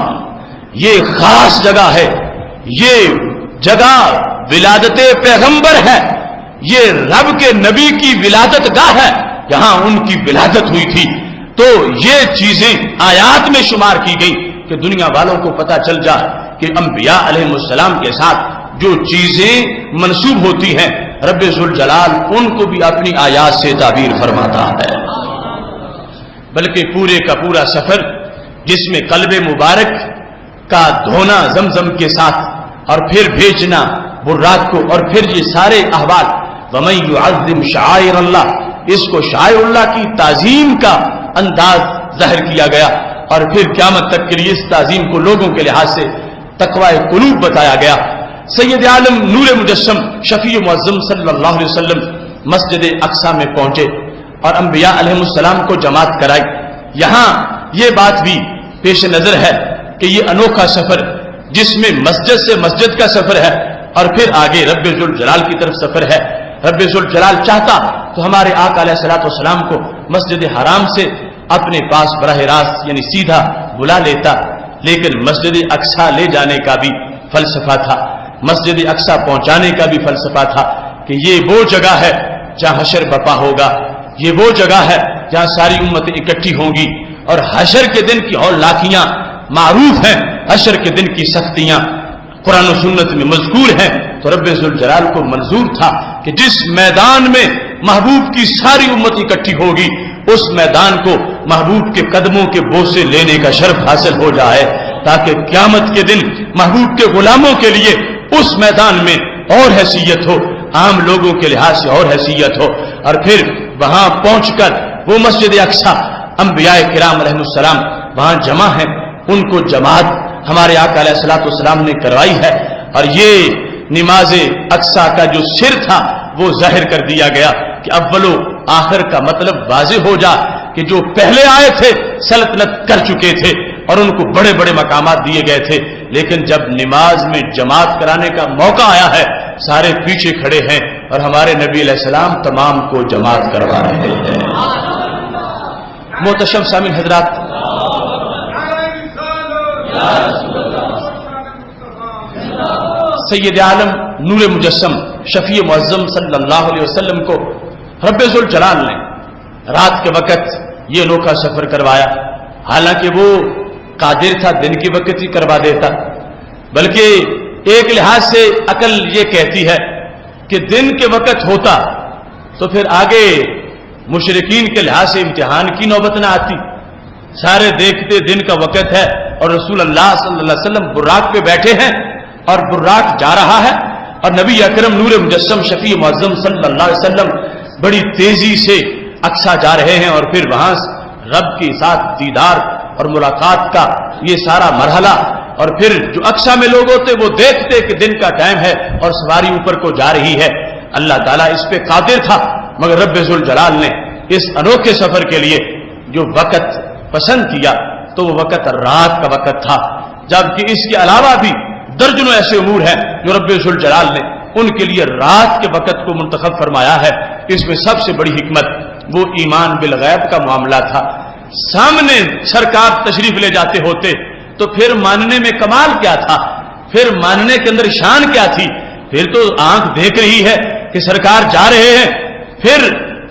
یہ خاص جگہ ہے، یہ جگہ ولادت پیغمبر ہے، یہ رب کے نبی کی ولادت گاہ ہے، یہاں ان کی ولادت ہوئی تھی. تو یہ چیزیں آیات میں شمار کی گئی کہ دنیا والوں کو پتہ چل جائے کہ انبیاء علیہ السلام کے ساتھ جو چیزیں منسوب ہوتی ہیں رب ذوالجلال ان کو بھی اپنی آیات سے تعبیر فرماتا ہے. بلکہ پورے کا پورا سفر جس میں قلب مبارک کا دھونا زمزم کے ساتھ اور پھر بھیجنا براق کو، اور پھر یہ سارے احوال وَمَن يُعَظِّمْ شَعَائِرَ اللَّهِ، اس کو شاعر اللہ کی تعظیم کا انداز ظاہر کیا گیا، اور پھر قیامت تک کے لیے اس تعظیم کو لوگوں کے لحاظ سے تقوی قلوب بتایا گیا. سید عالم نور مجسم شفیع معظم صلی اللہ علیہ وسلم مسجد اقصی میں پہنچے اور انبیاء علیہ السلام کو جماعت کرائی. یہاں یہ بات بھی پیش نظر ہے کہ یہ انوکھا سفر جس میں مسجد سے مسجد کا سفر ہے اور پھر آگے رب ذوالجلال کی طرف سفر ہے. رب ذوالجلال چاہتا تو ہمارے آقا علیہ الصلوۃ والسلام کو مسجد حرام سے اپنے پاس براہ راست یعنی سیدھا بلا لیتا، لیکن مسجد اقصی لے جانے کا بھی فلسفہ تھا، مسجد اقصی پہنچانے کا بھی فلسفہ تھا کہ یہ وہ جگہ ہے جہاں حشر بپا ہوگا، یہ وہ جگہ ہے جہاں ساری امتیں اکٹھی ہوں گی، اور حشر کے دن کی اور لاکھیاں معروف ہیں، حشر کے دن کی سختیاں قرآن و سنت میں مذکور ہیں. تو رب ذوالجلال کو منظور تھا کہ جس میدان میں محبوب کی ساری امت اکٹھی ہوگی اس میدان کو محبوب کے قدموں کے بوسے لینے کا شرف حاصل ہو جائے، تاکہ قیامت کے دن محبوب کے غلاموں کے لیے اس میدان میں اور حیثیت ہو، عام لوگوں کے لحاظ سے اور حیثیت ہو. اور پھر وہاں پہنچ کر وہ مسجد اقصی انبیاء کرام علیہ السلام وہاں جمع ہیں، ان کو جماعت ہمارے آقا علیہ الصلوۃ والسلام نے کروائی ہے. اور یہ نماز اقصی کا جو سر تھا وہ ظاہر کر دیا گیا کہ اول و آخر کا مطلب واضح ہو جا کہ جو پہلے آئے تھے سلطنت کر چکے تھے اور ان کو بڑے بڑے مقامات دیے گئے تھے، لیکن جب نماز میں جماعت کرانے کا موقع آیا ہے سارے پیچھے کھڑے ہیں اور ہمارے نبی علیہ السلام تمام کو جماعت کروا رہے ہیں. محتشم سامعین حضرات، سید عالم نور مجسم شفیع معظم صلی اللہ علیہ وسلم کو رب ذوالجلال نے رات کے وقت یہ انوکھا سفر کروایا. حالانکہ وہ قادر تھا دن کے وقت ہی کروا دیتا، بلکہ ایک لحاظ سے عقل یہ کہتی ہے کہ دن کے وقت ہوتا تو پھر آگے مشرکین کے لحاظ سے امتحان کی نوبت نہ آتی. سارے دیکھتے دن کا وقت ہے اور رسول اللہ صلی اللہ علیہ وسلم براق پہ بیٹھے ہیں اور براق جا رہا ہے اور نبی اکرم نور مجسم شفیع معظم صلی اللہ علیہ وسلم بڑی تیزی سے اقصیٰ جا رہے ہیں اور پھر وہاں رب کے ساتھ دیدار اور ملاقات کا یہ سارا مرحلہ. اور پھر جو اقصیٰ میں لوگ ہوتے وہ دیکھتے کہ دن کا ٹائم ہے اور سواری اوپر کو جا رہی ہے. اللہ تعالیٰ اس پہ قادر تھا مگر رب ذوالجلال نے اس انوکھے سفر کے لیے جو وقت پسند کیا تو وہ وقت رات کا وقت تھا. جبکہ اس کے علاوہ بھی درجنوں ایسے امور ہیں جو رب ذوالجلال نے ان کے لیے رات کے وقت کو منتخب فرمایا ہے. اس میں سب سے بڑی حکمت وہ ایمان بالغیب کا معاملہ تھا. سامنے سرکار تشریف لے جاتے ہوتے تو پھر ماننے میں کمال کیا تھا, پھر ماننے کے اندر شان کیا تھی. پھر تو آنکھ دیکھ رہی ہے کہ سرکار جا رہے ہیں, پھر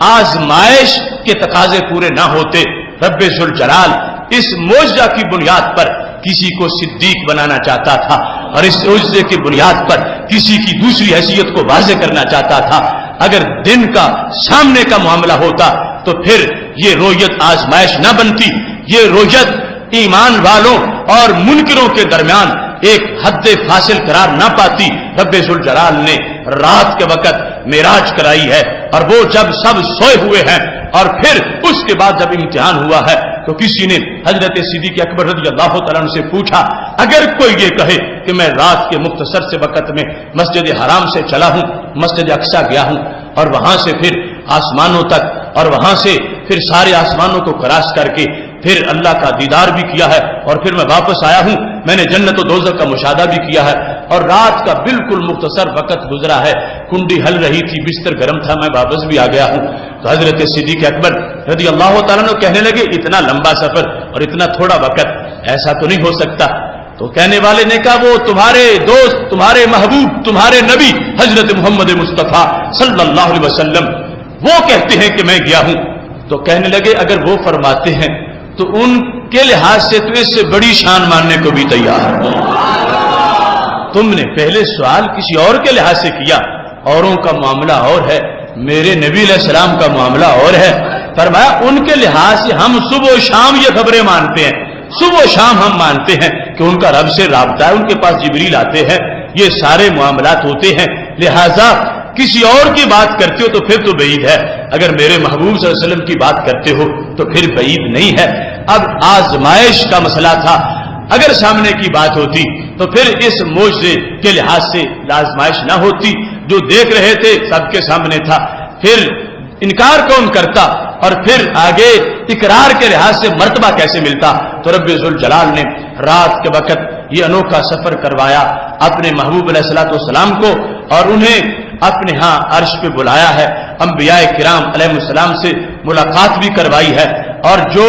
آزمائش کے تقاضے پورے نہ ہوتے رب ذوالجلال اس معجزہ کی بنیاد پر کسی کو صدیق بنانا چاہتا تھا اور اس معجزے کی بنیاد پر کسی کی دوسری حیثیت کو واضح کرنا چاہتا تھا. اگر دن کا سامنے کا معاملہ ہوتا تو پھر یہ رویت آزمائش نہ بنتی, یہ رویت ایمان والوں اور منکروں کے درمیان ایک حد فاصل قرار نہ پاتی. رب ذوالجلال نے رات کے وقت معراج کرائی ہے اور وہ جب سب سوئے ہوئے ہیں اور پھر اس کے بعد جب امتحان ہوا ہے تو کسی نے حضرت صدیق اکبر رضی اللہ تعالیٰ عنہ سے پوچھا, اگر کوئی یہ کہے کہ میں رات کے مختصر سے وقت میں مسجد حرام سے چلا ہوں, مسجد اقصیٰ گیا ہوں اور وہاں سے پھر آسمانوں تک اور وہاں سے پھر سارے آسمانوں کو کراس کر کے پھر اللہ کا دیدار بھی کیا ہے اور پھر میں واپس آیا ہوں, میں نے جنت و دوزخ کا مشاہدہ بھی کیا ہے اور رات کا بالکل مختصر وقت گزرا ہے, کنڈی ہل رہی تھی, بستر گرم تھا, میں واپس بھی آ گیا ہوں. تو حضرت صدیق اکبر رضی اللہ تعالیٰ عنہ کہنے لگے اتنا لمبا سفر اور اتنا تھوڑا وقت ایسا تو نہیں ہو سکتا. تو کہنے والے نے کہا وہ تمہارے دوست, تمہارے محبوب, تمہارے نبی حضرت محمد مصطفیٰ صلی اللہ علیہ وسلم وہ کہتے ہیں کہ میں گیا ہوں. تو کہنے لگے اگر وہ فرماتے ہیں تو ان کے لحاظ سے تو اس سے بڑی شان ماننے کو بھی تیار ہے. تم نے پہلے سوال کسی اور کے لحاظ سے کیا, اوروں کا معاملہ اور ہے, میرے نبی علیہ السلام کا معاملہ اور ہے. فرمایا ان کے لحاظ سے ہم صبح و شام یہ خبریں مانتے ہیں, صبح و شام ہم مانتے ہیں کہ ان کا رب سے رابطہ ہے, ان کے پاس جبریل آتے ہیں, یہ سارے معاملات ہوتے ہیں. لہذا کسی اور کی بات کرتے ہو تو پھر تو بعید ہے, اگر میرے محبوب صلی اللہ علیہ وسلم کی بات کرتے ہو تو پھر بعید نہیں ہے. اب آزمائش کا مسئلہ تھا, اگر سامنے کی بات ہوتی تو پھر اس معجزے کے لحاظ سے آزمائش نہ ہوتی. جو دیکھ رہے تھے سب کے سامنے تھا, پھر انکار کون کرتا اور پھر آگے اقرار کے لحاظ سے مرتبہ کیسے ملتا. تو رب ذوالجلال نے رات کے وقت یہ انوکھا سفر کروایا اپنے محبوب علیہ الصلوۃ والسلام کو اور انہیں اپنے ہاں عرش پہ بلایا ہے, انبیاء کرام علیہ السلام سے ملاقات بھی کروائی ہے اور جو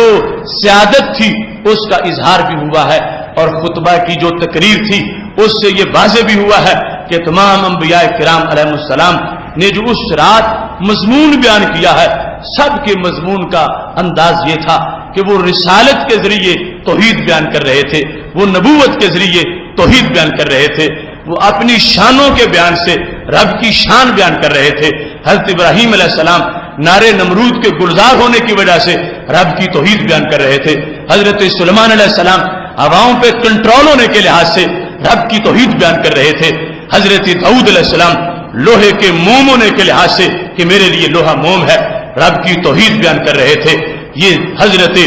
سیادت تھی اس کا اظہار بھی ہوا ہے اور خطبہ کی جو تقریر تھی اس سے یہ واضح بھی ہوا ہے کہ تمام انبیاء کرام علیہ السلام نے جو اس رات مضمون بیان کیا ہے سب کے مضمون کا انداز یہ تھا کہ وہ رسالت کے ذریعے توحید بیان کر رہے تھے, وہ نبوت کے ذریعے توحید بیان کر رہے تھے, وہ اپنی شانوں کے بیان سے رب کی شان بیان کر رہے تھے. حضرت ابراہیم علیہ السلام نارے نمرود کے گلزار ہونے کی وجہ سے رب کی توحید بیان کر رہے تھے. حضرت سلیمان علیہ السلام ہواؤں پہ کنٹرول ہونے کے لحاظ سے رب کی توحید بیان کر رہے تھے. حضرت داؤد علیہ السلام لوہے کے موم ہونے کے لحاظ سے کہ میرے لیے لوہا موم ہے رب کی توحید بیان کر رہے تھے. یہ حضرت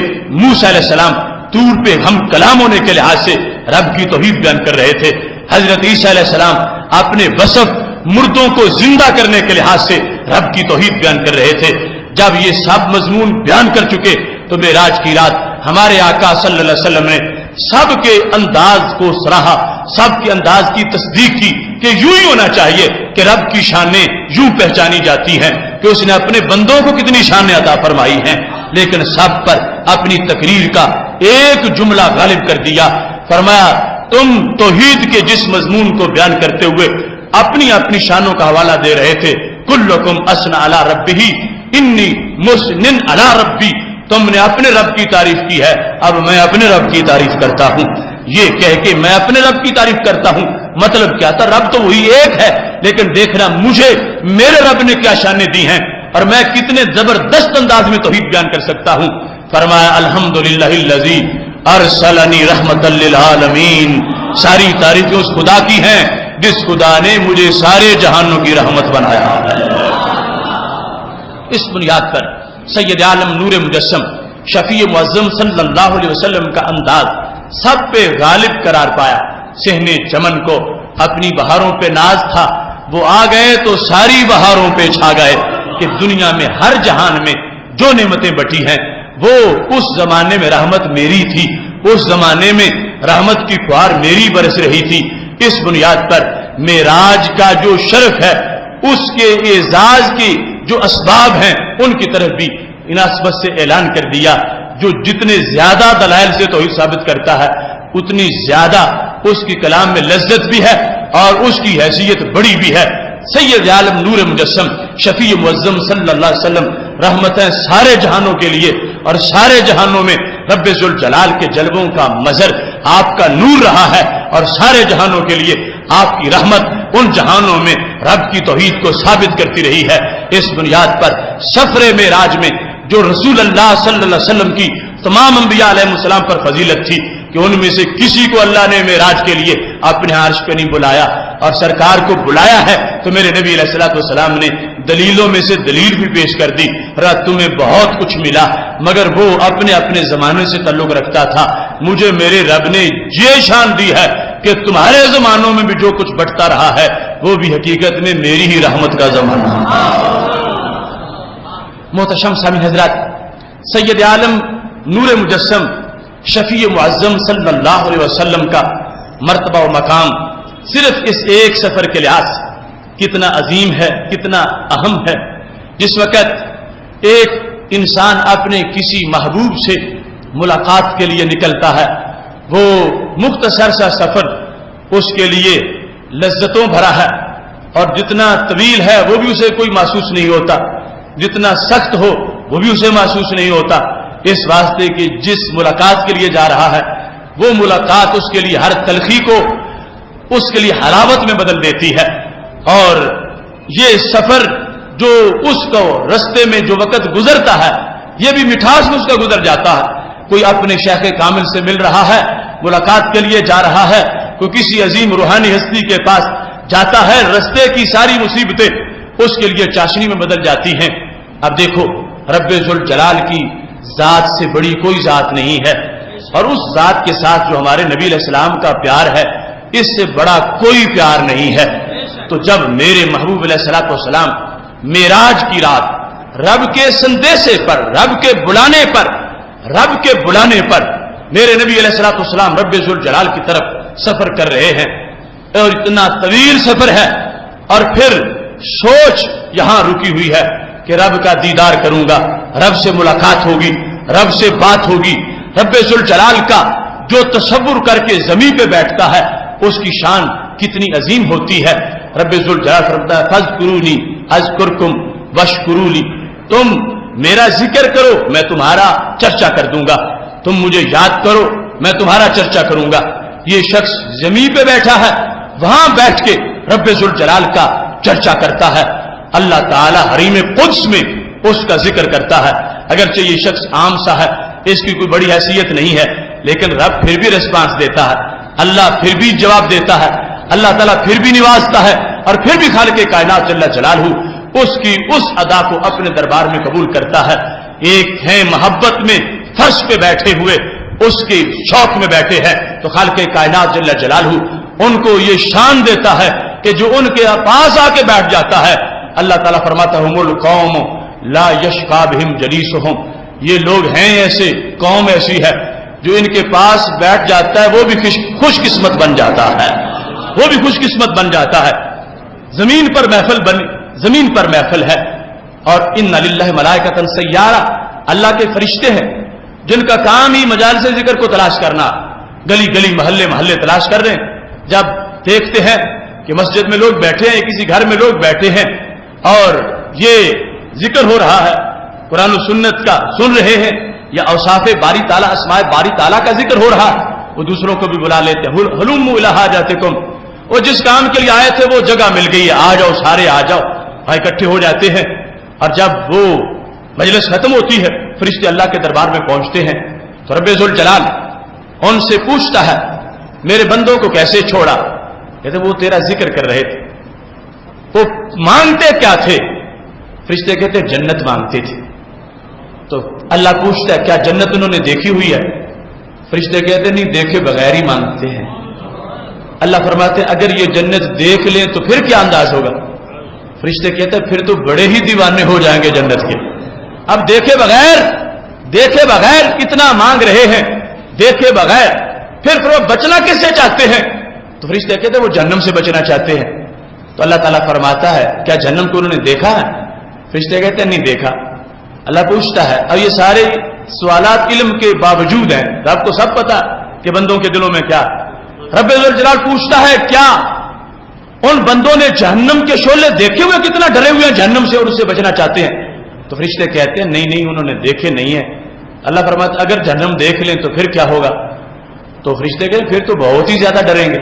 موسیٰ علیہ السلام طور پہ ہم کلام ہونے کے لحاظ سے رب کی توحید بیان کر رہے تھے. حضرت عیسیٰ علیہ السلام اپنے وصف مردوں کو زندہ کرنے کے لحاظ سے رب کی توحید بیان کر رہے تھے. جب یہ سب مضمون بیان کر چکے تو معراج کی رات ہمارے آقا صلی اللہ علیہ وسلم نے سب کے انداز کو سراہا, سب کے انداز کی تصدیق کی کہ یوں ہی ہونا چاہیے کہ رب کی شانیں یوں پہچانی جاتی ہیں کہ اس نے اپنے بندوں کو کتنی شانیں عطا فرمائی ہیں. لیکن سب پر اپنی تقریر کا ایک جملہ غالب کر دیا. فرمایا تم توحید کے جس مضمون کو بیان کرتے ہوئے اپنی اپنی شانوں کا حوالہ دے رہے تھے, کلکم اسنا علی ربہ انی مسنن علی ربی, تم نے اپنے رب کی تعریف کی ہے, اب میں اپنے رب کی تعریف کرتا ہوں. یہ کہہ کے میں اپنے رب کی تعریف کرتا ہوں مطلب کیا تھا, رب تو وہی ایک ہے لیکن دیکھنا مجھے میرے رب نے کیا شانیں دی ہیں اور میں کتنے زبردست انداز میں توحید بیان کر سکتا ہوں. فرمایا الحمدللہ الذی ارسلنی رحمۃ للعالمین. ساری تعریفیں اس خدا کی ہیں جس خدا نے مجھے سارے جہانوں کی رحمت بنایا. اس بنیاد پر سید عالم نور مجسم شفیع معظم صلی اللہ علیہ وسلم کا انداز سب پہ غالب قرار پایا. صحن چمن کو اپنی بہاروں پہ ناز تھا، وہ آ گئے تو ساری بہاروں پہ چھا گئے کہ دنیا میں ہر جہان میں جو نعمتیں بٹی ہیں وہ اس زمانے میں رحمت میری تھی، اس زمانے میں رحمت کی فوار میری برس رہی تھی. اس بنیاد پر معراج کا جو شرف ہے، اس کے اعزاز کی جو اسباب ہیں، ان کی طرف بھی مناسبت سے اعلان کر دیا. جو جتنے زیادہ دلائل سے توحید ثابت کرتا ہے اتنی زیادہ اس کی کلام میں لذت بھی ہے اور اس کی حیثیت بڑی بھی ہے. سید عالم نور مجسم شفیع معظم صلی اللہ علیہ وسلم رحمتیں سارے جہانوں کے لیے، اور سارے جہانوں میں رب ذوالجلال کے جلووں کا مظہر آپ کا نور رہا ہے، اور سارے جہانوں کے لیے آپ کی رحمت ان جہانوں میں رب کی توحید کو ثابت کرتی رہی ہے. اس بنیاد پر سفر معراج میں جو رسول اللہ صلی اللہ علیہ وسلم کی تمام انبیاء علیہ السلام پر فضیلت تھی کہ ان میں سے کسی کو اللہ نے معراج کے لیے اپنے عرش پہ نہیں بلایا، اور سرکار کو بلایا ہے تو میرے نبی علیہ الصلوۃ والسلام نے دلیلوں میں سے دلیل بھی پیش کر دی. تمہیں بہت کچھ ملا مگر وہ اپنے اپنے زمانے سے تعلق رکھتا تھا. مجھے میرے رب نے یہ شان دی ہے کہ تمہارے زمانوں میں بھی جو کچھ بٹتا رہا ہے وہ بھی حقیقت میں میری ہی رحمت کا زمانہ. محتشم سامعین حضرات، سید عالم نور مجسم شفیع معظم صلی اللہ علیہ وسلم کا مرتبہ و مقام صرف اس ایک سفر کے لحاظ سے کتنا عظیم ہے، کتنا اہم ہے. جس وقت ایک انسان اپنے کسی محبوب سے ملاقات کے لیے نکلتا ہے، وہ مختصر سا سفر اس کے لیے لذتوں بھرا ہے، اور جتنا طویل ہے وہ بھی اسے کوئی محسوس نہیں ہوتا، جتنا سخت ہو وہ بھی اسے محسوس نہیں ہوتا. اس واسطے کہ جس ملاقات کے لیے جا رہا ہے وہ ملاقات اس کے لیے ہر تلخی کو اس کے لیے حلاوت میں بدل دیتی ہے. اور یہ سفر جو اس کو رستے میں جو وقت گزرتا ہے یہ بھی مٹھاس میں اس کا گزر جاتا ہے. کوئی اپنے شیخ کامل سے مل رہا ہے، ملاقات کے لیے جا رہا ہے، کوئی کسی عظیم روحانی ہستی کے پاس جاتا ہے، رستے کی ساری مصیبتیں اس کے لیے چاشنی میں بدل جاتی ہیں. اب دیکھو رب ذوالجلال کی ذات سے بڑی کوئی ذات نہیں ہے، اور اس ذات کے ساتھ جو ہمارے نبی علیہ السلام کا پیار ہے اس سے بڑا کوئی پیار نہیں ہے. تو جب میرے محبوب علیہ الصلوۃ والسلام معراج کی رات رب کے سندیسے پر، رب کے بلانے پر میرے نبی علیہ الصلوۃ والسلام رب ذوالجلال کی طرف سفر کر رہے ہیں، اور اتنا طویل سفر ہے، اور پھر سوچ یہاں رکی ہوئی ہے کہ رب کا دیدار کروں گا، رب سے ملاقات ہوگی، رب سے بات ہوگی. رب ذوالجلال کا جو تصور کر کے زمین پہ بیٹھتا ہے اس کی شان کتنی عظیم ہوتی ہے. رب ذوالجلال فرماتا ہے فاذکرونی اذکرکم واشکروا لی. تم میرا ذکر کرو میں تمہارا چرچا کر دوں گا، تم مجھے یاد کرو میں تمہارا چرچا کروں گا. یہ شخص زمین پہ بیٹھا ہے، وہاں بیٹھ کے رب ذوالجلال کا چرچا کرتا ہے. اللہ تعالی حریم قدس میں اس کا ذکر کرتا ہے. اگرچہ یہ شخص عام سا ہے، اس کی کوئی بڑی حیثیت نہیں ہے، لیکن رب پھر بھی ریسپانس دیتا ہے، اللہ پھر بھی جواب دیتا ہے، اللہ تعالیٰ پھر بھی نوازتا ہے، اور پھر بھی خالق کائنات جل جلالہ اس کی اس ادا کو اپنے دربار میں قبول کرتا ہے. ایک ہے محبت میں فرش پہ بیٹھے ہوئے، اس کے شوق میں بیٹھے ہیں، تو خالق کائنات جل جلالہ ان کو یہ شان دیتا ہے کہ جو ان کے پاس آ کے بیٹھ جاتا ہے اللہ تعالیٰ فرماتا ہے ہم القوم لا یشقی بہم جلیسہم. یہ لوگ ہیں ایسے، قوم ایسی ہے جو ان کے پاس بیٹھ جاتا ہے وہ بھی خوش قسمت بن جاتا ہے، وہ بھی خوش قسمت بن جاتا ہے. زمین پر محفل ہے، اور ان للہ ملائکۃ سیارہ، اللہ کے فرشتے ہیں جن کا کام ہی مجالس ذکر کو تلاش کرنا، گلی گلی محلے محلے تلاش کر رہے ہیں. جب دیکھتے ہیں کہ مسجد میں لوگ بیٹھے ہیں، کسی گھر میں لوگ بیٹھے ہیں اور یہ ذکر ہو رہا ہے، قرآن و سنت کا سن رہے ہیں، یا اوصاف باری تعالیٰ، اسماء باری تعالیٰ کا ذکر ہو رہا ہے، وہ دوسروں کو بھی بلا لیتے ہیں. ہلموا الی حاجاتکم، وہ جس کام کے لیے آئے تھے وہ جگہ مل گئی ہے، آ جاؤ سارے آ جاؤ، اکٹھے ہو جاتے ہیں. اور جب وہ مجلس ختم ہوتی ہے فرشتے اللہ کے دربار میں پہنچتے ہیں تو رب ذوالجلال ان سے پوچھتا ہے میرے بندوں کو کیسے چھوڑا؟ کہتے وہ تیرا ذکر کر رہے تھے۔ وہ مانگتے کیا تھے؟ فرشتے کہتے جنت مانگتے تھے۔ تو اللہ پوچھتا ہے کیا جنت انہوں نے دیکھی ہوئی ہے؟ فرشتے کہتے نہیں، دیکھے بغیر ہی مانگتے ہیں۔ اللہ فرماتے اگر یہ جنت دیکھ لیں تو پھر کیا انداز ہوگا؟ فرشتے کہتے پھر تو بڑے ہی دیوانے ہو جائیں گے جنت کے۔ اب دیکھے بغیر کتنا مانگ رہے ہیں، دیکھے بغیر پھر وہ بچنا کس سے چاہتے ہیں؟ تو فرشتے کہتے وہ جہنم سے بچنا چاہتے ہیں۔ تو اللہ تعالیٰ فرماتا ہے کیا جہنم کو انہوں نے دیکھا ہے؟ فرشتے کہتے ہیں نہیں دیکھا۔ اللہ پوچھتا ہے اور یہ سارے سوالات علم کے باوجود ہیں، رب کو سب پتا کہ بندوں کے دلوں میں کیا۔ رب ذوالجلال پوچھتا ہے کیا ان بندوں نے جہنم کے شعلے دیکھے ہوئے کتنا ڈرے ہوئے ہیں جہنم سے اور اس سے بچنا چاہتے ہیں؟ تو فرشتے کہتے ہیں نہیں انہوں نے دیکھے نہیں ہیں۔ اللہ فرماتا اگر جہنم دیکھ لیں تو پھر کیا ہوگا؟ تو فرشتے کہتے پھر تو بہت ہی زیادہ ڈریں گے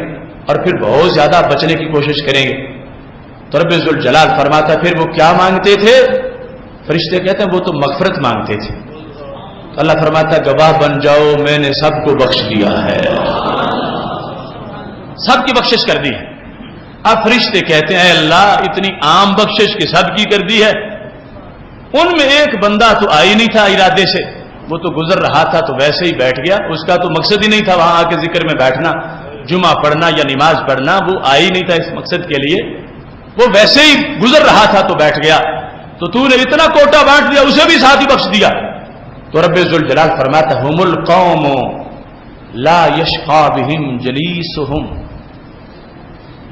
اور پھر بہت زیادہ بچنے کی کوشش کریں گے۔ تو رب ذوالجلال فرماتا پھر وہ کیا مانگتے تھے؟ فرشتے کہتے ہیں وہ تو مغفرت مانگتے تھے۔ تو اللہ فرماتا گواہ بن جاؤ میں نے سب کو بخش دیا ہے، سب کی بخشش کر دی ہے۔ اب فرشتے کہتے ہیں اے اللہ اتنی عام بخشش کی سب کی کر دی ہے، ان میں ایک بندہ تو آئی نہیں تھا ارادے سے، وہ تو گزر رہا تھا تو ویسے ہی بیٹھ گیا، اس کا تو مقصد ہی نہیں تھا وہاں آ کے ذکر میں بیٹھنا، جمعہ پڑھنا یا نماز پڑھنا، وہ آئی نہیں تھا اس مقصد کے لیے، وہ ویسے ہی گزر رہا تھا تو بیٹھ گیا، تو نے اتنا کوٹا بانٹ دیا اسے بھی ساتھ ہی بخش دیا۔ تو رب ذوالجلال فرماتا ہم القوم لا یشقی بہم جلیسہم،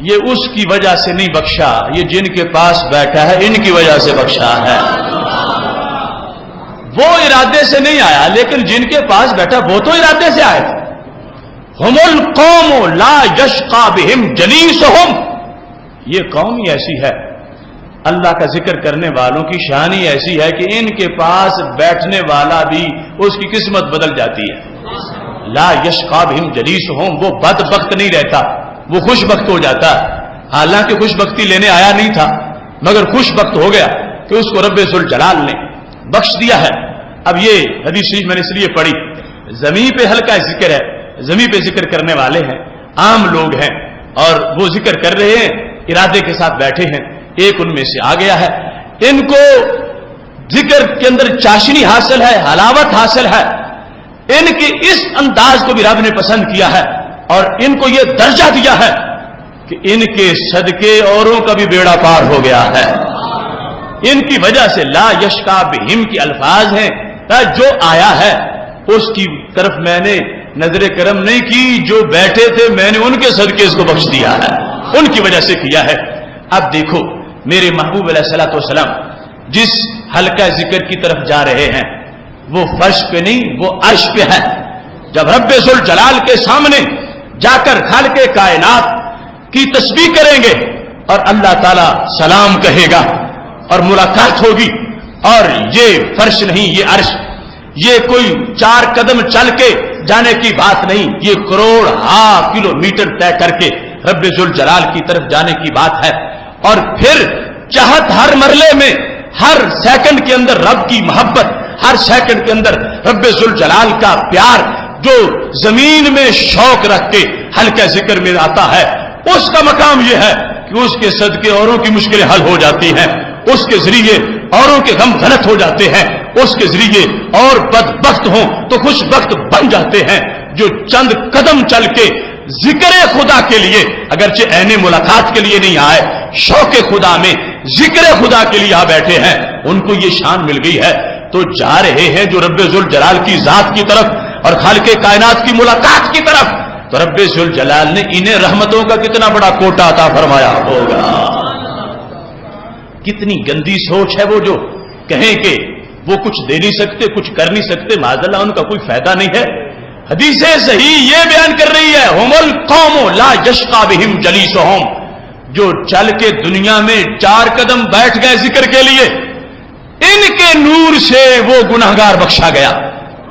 یہ اس کی وجہ سے نہیں بخشا، یہ جن کے پاس بیٹھا ہے ان کی وجہ سے بخشا ہے۔ وہ ارادے سے نہیں آیا لیکن جن کے پاس بیٹھا وہ تو ارادے سے آئے تھے۔ ہم القوم لا یشقی بہم جلیسہم، یہ قوم ہی ایسی ہے، اللہ کا ذکر کرنے والوں کی شان ہی ایسی ہے کہ ان کے پاس بیٹھنے والا بھی اس کی قسمت بدل جاتی ہے۔ لا یشقی بہم جلیسہم، وہ بدبخت نہیں رہتا، وہ خوش بخت ہو جاتا ہے۔ حالانکہ خوش بختی لینے آیا نہیں تھا مگر خوش بخت ہو گیا کہ اس کو رب ذوالجلال نے بخش دیا ہے۔ اب یہ حدیث شریف میں نے اس لیے پڑھی، زمین پہ ہلکا ذکر ہے، زمین پہ ذکر کرنے والے ہیں، عام لوگ ہیں اور وہ ذکر کر رہے ہیں، ارادے کے ساتھ بیٹھے ہیں، ایک ان میں سے آ گیا ہے، ان کو ذکر کے اندر چاشنی حاصل ہے، حلاوت حاصل ہے، ان کے اس انداز کو بھی رب نے پسند کیا ہے اور ان کو یہ درجہ دیا ہے کہ ان کے صدقے اوروں کا بھی بیڑا پار ہو گیا ہے۔ ان کی وجہ سے لا یشقی بہم کی الفاظ ہیں، جو آیا ہے اس کی طرف میں نے نظر کرم نہیں کی، جو بیٹھے تھے میں نے ان کے صدقے اس کو بخش دیا ہے، ان کی وجہ سے کیا ہے۔ اب دیکھو میرے محبوب علیہ الصلوۃ والسلام جس حلقہ ذکر کی طرف جا رہے ہیں وہ فرش پہ نہیں، وہ عرش پہ ہے۔ جب رب ذوالجلال کے سامنے جا کر خالق کائنات کی تسبیح کریں گے اور اللہ تعالی سلام کہے گا اور ملاقات ہوگی، اور یہ فرش نہیں یہ عرش، یہ کوئی 4 قدم چل کے جانے کی بات نہیں، یہ کروڑ کلومیٹر طے کر کے رب ذوالجلال کی طرف جانے کی بات ہے۔ اور پھر چاہت ہر مرلے میں، ہر سیکنڈ کے اندر رب کی محبت، ہر سیکنڈ کے اندر رب ذوالجلال کا پیار جو زمین میں شوق رکھ کے حلقہ ذکر میں آتا ہے، اس کا مقام یہ ہے کہ اس کے صدقے اوروں کی مشکلیں حل ہو جاتی ہیں، اس کے ذریعے اوروں کے غم غلط ہو جاتے ہیں، اس کے ذریعے اور بدبخت ہوں تو خوش بخت بن جاتے ہیں۔ جو چند قدم چل کے ذکر خدا کے لیے اگرچہ عین ملاقات کے لیے نہیں آئے، شوق خدا میں ذکر خدا کے لیے آ بیٹھے ہیں، ان کو یہ شان مل گئی ہے تو جا رہے ہیں جو رب ذوالجلال کی ذات کی طرف اور خالق کائنات کی ملاقات کی طرف، تو رب ذوالجلال نے انہیں رحمتوں کا کتنا بڑا کوٹا عطا فرمایا ہوگا۔ کتنی گندی سوچ ہے وہ جو کہیں کہ وہ کچھ دے نہیں سکتے، کچھ کر نہیں سکتے، معاذ اللہ ان کا کوئی فائدہ نہیں ہے۔ حدیث صحیح یہ بیان کر رہی ہے ہم القوم لا یشقی بہم جلیسہم، جو چل کے دنیا میں 4 قدم بیٹھ گئے ذکر کے لیے، ان کے نور سے وہ گناہگار بخشا گیا،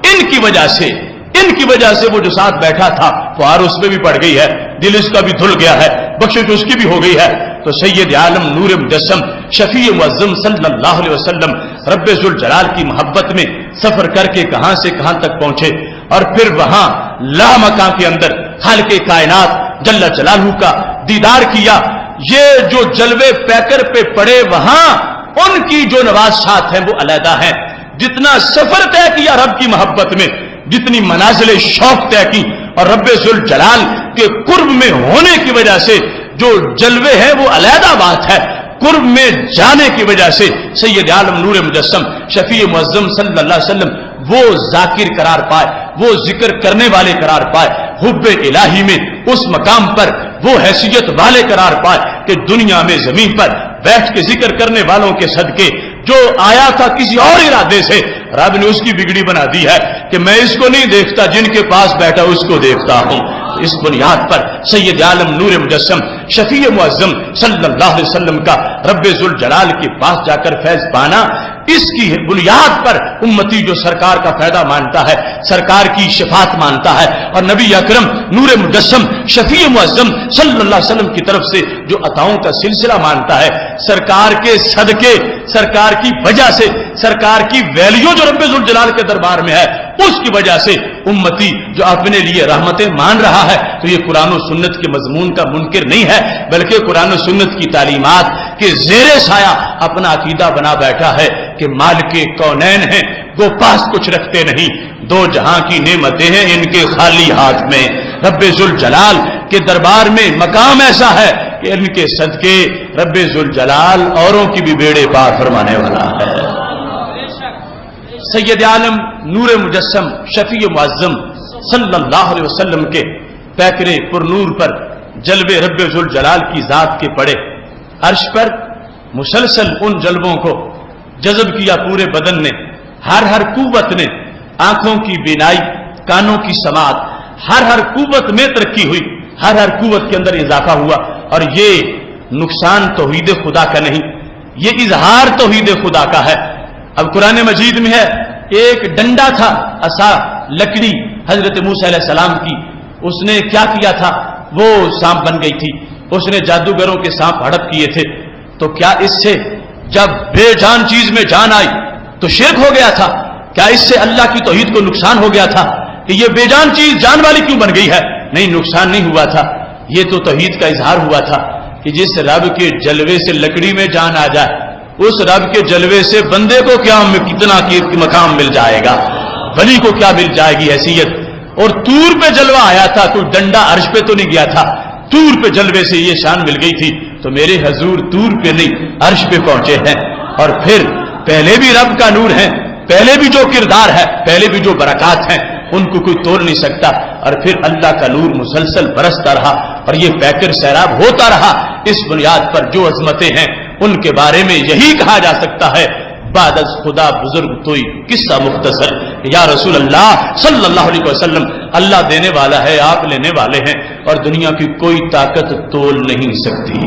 ان کی وجہ سے وہ جو ساتھ بیٹھا تھا فوار اس پہ بھی پڑ گئی ہے، دل اس کا بھی دھل گیا ہے، بخشش اس کی بھی ہو گئی ہے۔ تو سید عالم نور مجسم شفیع معظم صلی اللہ علیہ وسلم رب ذوالجلال کی محبت میں سفر کر کے کہاں سے کہاں تک پہنچے، اور پھر وہاں لامکان کے اندر خالق کائنات جل جلالہ کا دیدار کیا۔ یہ جو جلوے پیکر پہ پڑے وہاں ان کی جو نوازشات ہیں وہ علیحدہ ہیں۔ جتنا سفر طے کیا رب کی محبت میں، جتنی منازل شوق طے کی، اور رب ذوالجلال کے قرب میں ہونے کی وجہ سے جو جلوے ہیں وہ علیحدہ بات ہے۔ قرب میں جانے کی وجہ سے سید عالم نور مجسم شفیع معظم صلی اللہ علیہ وسلم وہ ذاکر قرار پائے، وہ ذکر کرنے والے قرار پائے، حب الہی میں اس مقام پر وہ حیثیت والے قرار پائے کہ دنیا میں زمین پر بیٹھ کے ذکر کرنے والوں کے صدقے جو آیا تھا کسی اور ارادے سے، رب نے اس کی بگڑی بنا دی ہے کہ میں اس کو نہیں دیکھتا، جن کے پاس بیٹھا اس کو دیکھتا ہوں۔ اس بنیاد پر سید عالم نور مجسم شفیع معظم صلی اللہ علیہ وسلم کا رب ذوالجلال کے پاس جا کر فیض پانا، اس کی بنیاد پر امتی جو سرکار کا فائدہ مانتا ہے، سرکار کی شفاعت مانتا ہے، اور نبی اکرم نور مجسم شفیع معظم صلی اللہ علیہ وسلم کی طرف سے جو عطاؤں کا سلسلہ مانتا ہے، سرکار کے صدقے، سرکار کی وجہ سے، سرکار کی ویلیو جو رب ذوالجلال کے دربار میں ہے، اس کی وجہ سے امتی جو اپنے لیے رحمتیں مان رہا ہے، تو یہ قرآن و سنت کے مضمون کا منکر نہیں ہے، بلکہ قرآن و سنت کی تعلیمات کے زیر سایہ اپنا عقیدہ بنا بیٹھا ہے کہ مالک کونین ہیں، وہ پاس کچھ رکھتے نہیں، دو جہاں کی نعمتیں ہیں ان کے خالی ہاتھ میں۔ رب ذوالجلال کے دربار میں مقام ایسا ہے کہ ان کے صدقے رب ذوالجلال اوروں کی بھی بیڑے پار فرمانے والا ہے۔ سید عالم نور مجسم شفیع معظم صلی اللہ علیہ وسلم کے پیکرے پر نور پر جلوے رب ذوالجلال کی ذات کے پڑے، عرش پر مسلسل ان جلووں کو جذب کیا پورے بدن نے، ہر قوت نے، آنکھوں کی بینائی، کانوں کی سماعت، ہر قوت میں ترقی ہوئی، ہر قوت کے اندر اضافہ ہوا، اور یہ نقصان توحید خدا کا نہیں، یہ اظہار توحید خدا کا ہے۔ اب قرآن مجید میں ہے ایک ڈنڈا تھا، عصا، لکڑی حضرت موسیٰ علیہ السلام کی، اس نے کیا کیا تھا، وہ سانپ بن گئی تھی، اس نے جادوگروں کے سانپ ہڑپ کیے تھے، تو کیا اس سے جب بے جان چیز میں جان آئی تو شرک ہو گیا تھا؟ کیا اس سے اللہ کی توحید کو نقصان ہو گیا تھا کہ یہ بے جان چیز جان والی کیوں بن گئی ہے؟ نہیں، نقصان نہیں ہوا تھا، یہ تو توحید کا اظہار ہوا تھا کہ جس رب کے جلوے سے لکڑی میں جان آ جائے، اس رب کے جلوے سے بندے کو کیا کتنا مقام مل جائے گا، ولی کو کیا مل جائے گی حیثیت۔ اور طور پہ جلوہ آیا تھا، کوئی ڈنڈا عرش پہ تو نہیں گیا تھا، طور پہ جلوے سے یہ شان مل گئی تھی، تو میرے حضور طور پہ نہیں عرش پہ پہنچے ہیں، اور پھر پہلے بھی رب کا نور ہے، پہلے بھی جو کردار ہے، پہلے بھی جو برکات ہیں، ان کو کوئی توڑ نہیں سکتا، اور پھر اللہ کا نور مسلسل برستا رہا، اور یہ پیکر سیراب ہوتا رہا۔ اس بنیاد پر جو عظمتیں ہیں ان کے بارے میں یہی کہا جا سکتا ہے، بعد از خدا بزرگ توئی قصہ مختصر، یا رسول اللہ صلی اللہ علیہ وسلم اللہ دینے والا ہے، آپ لینے والے ہیں، اور دنیا کی کوئی طاقت تول نہیں سکتی۔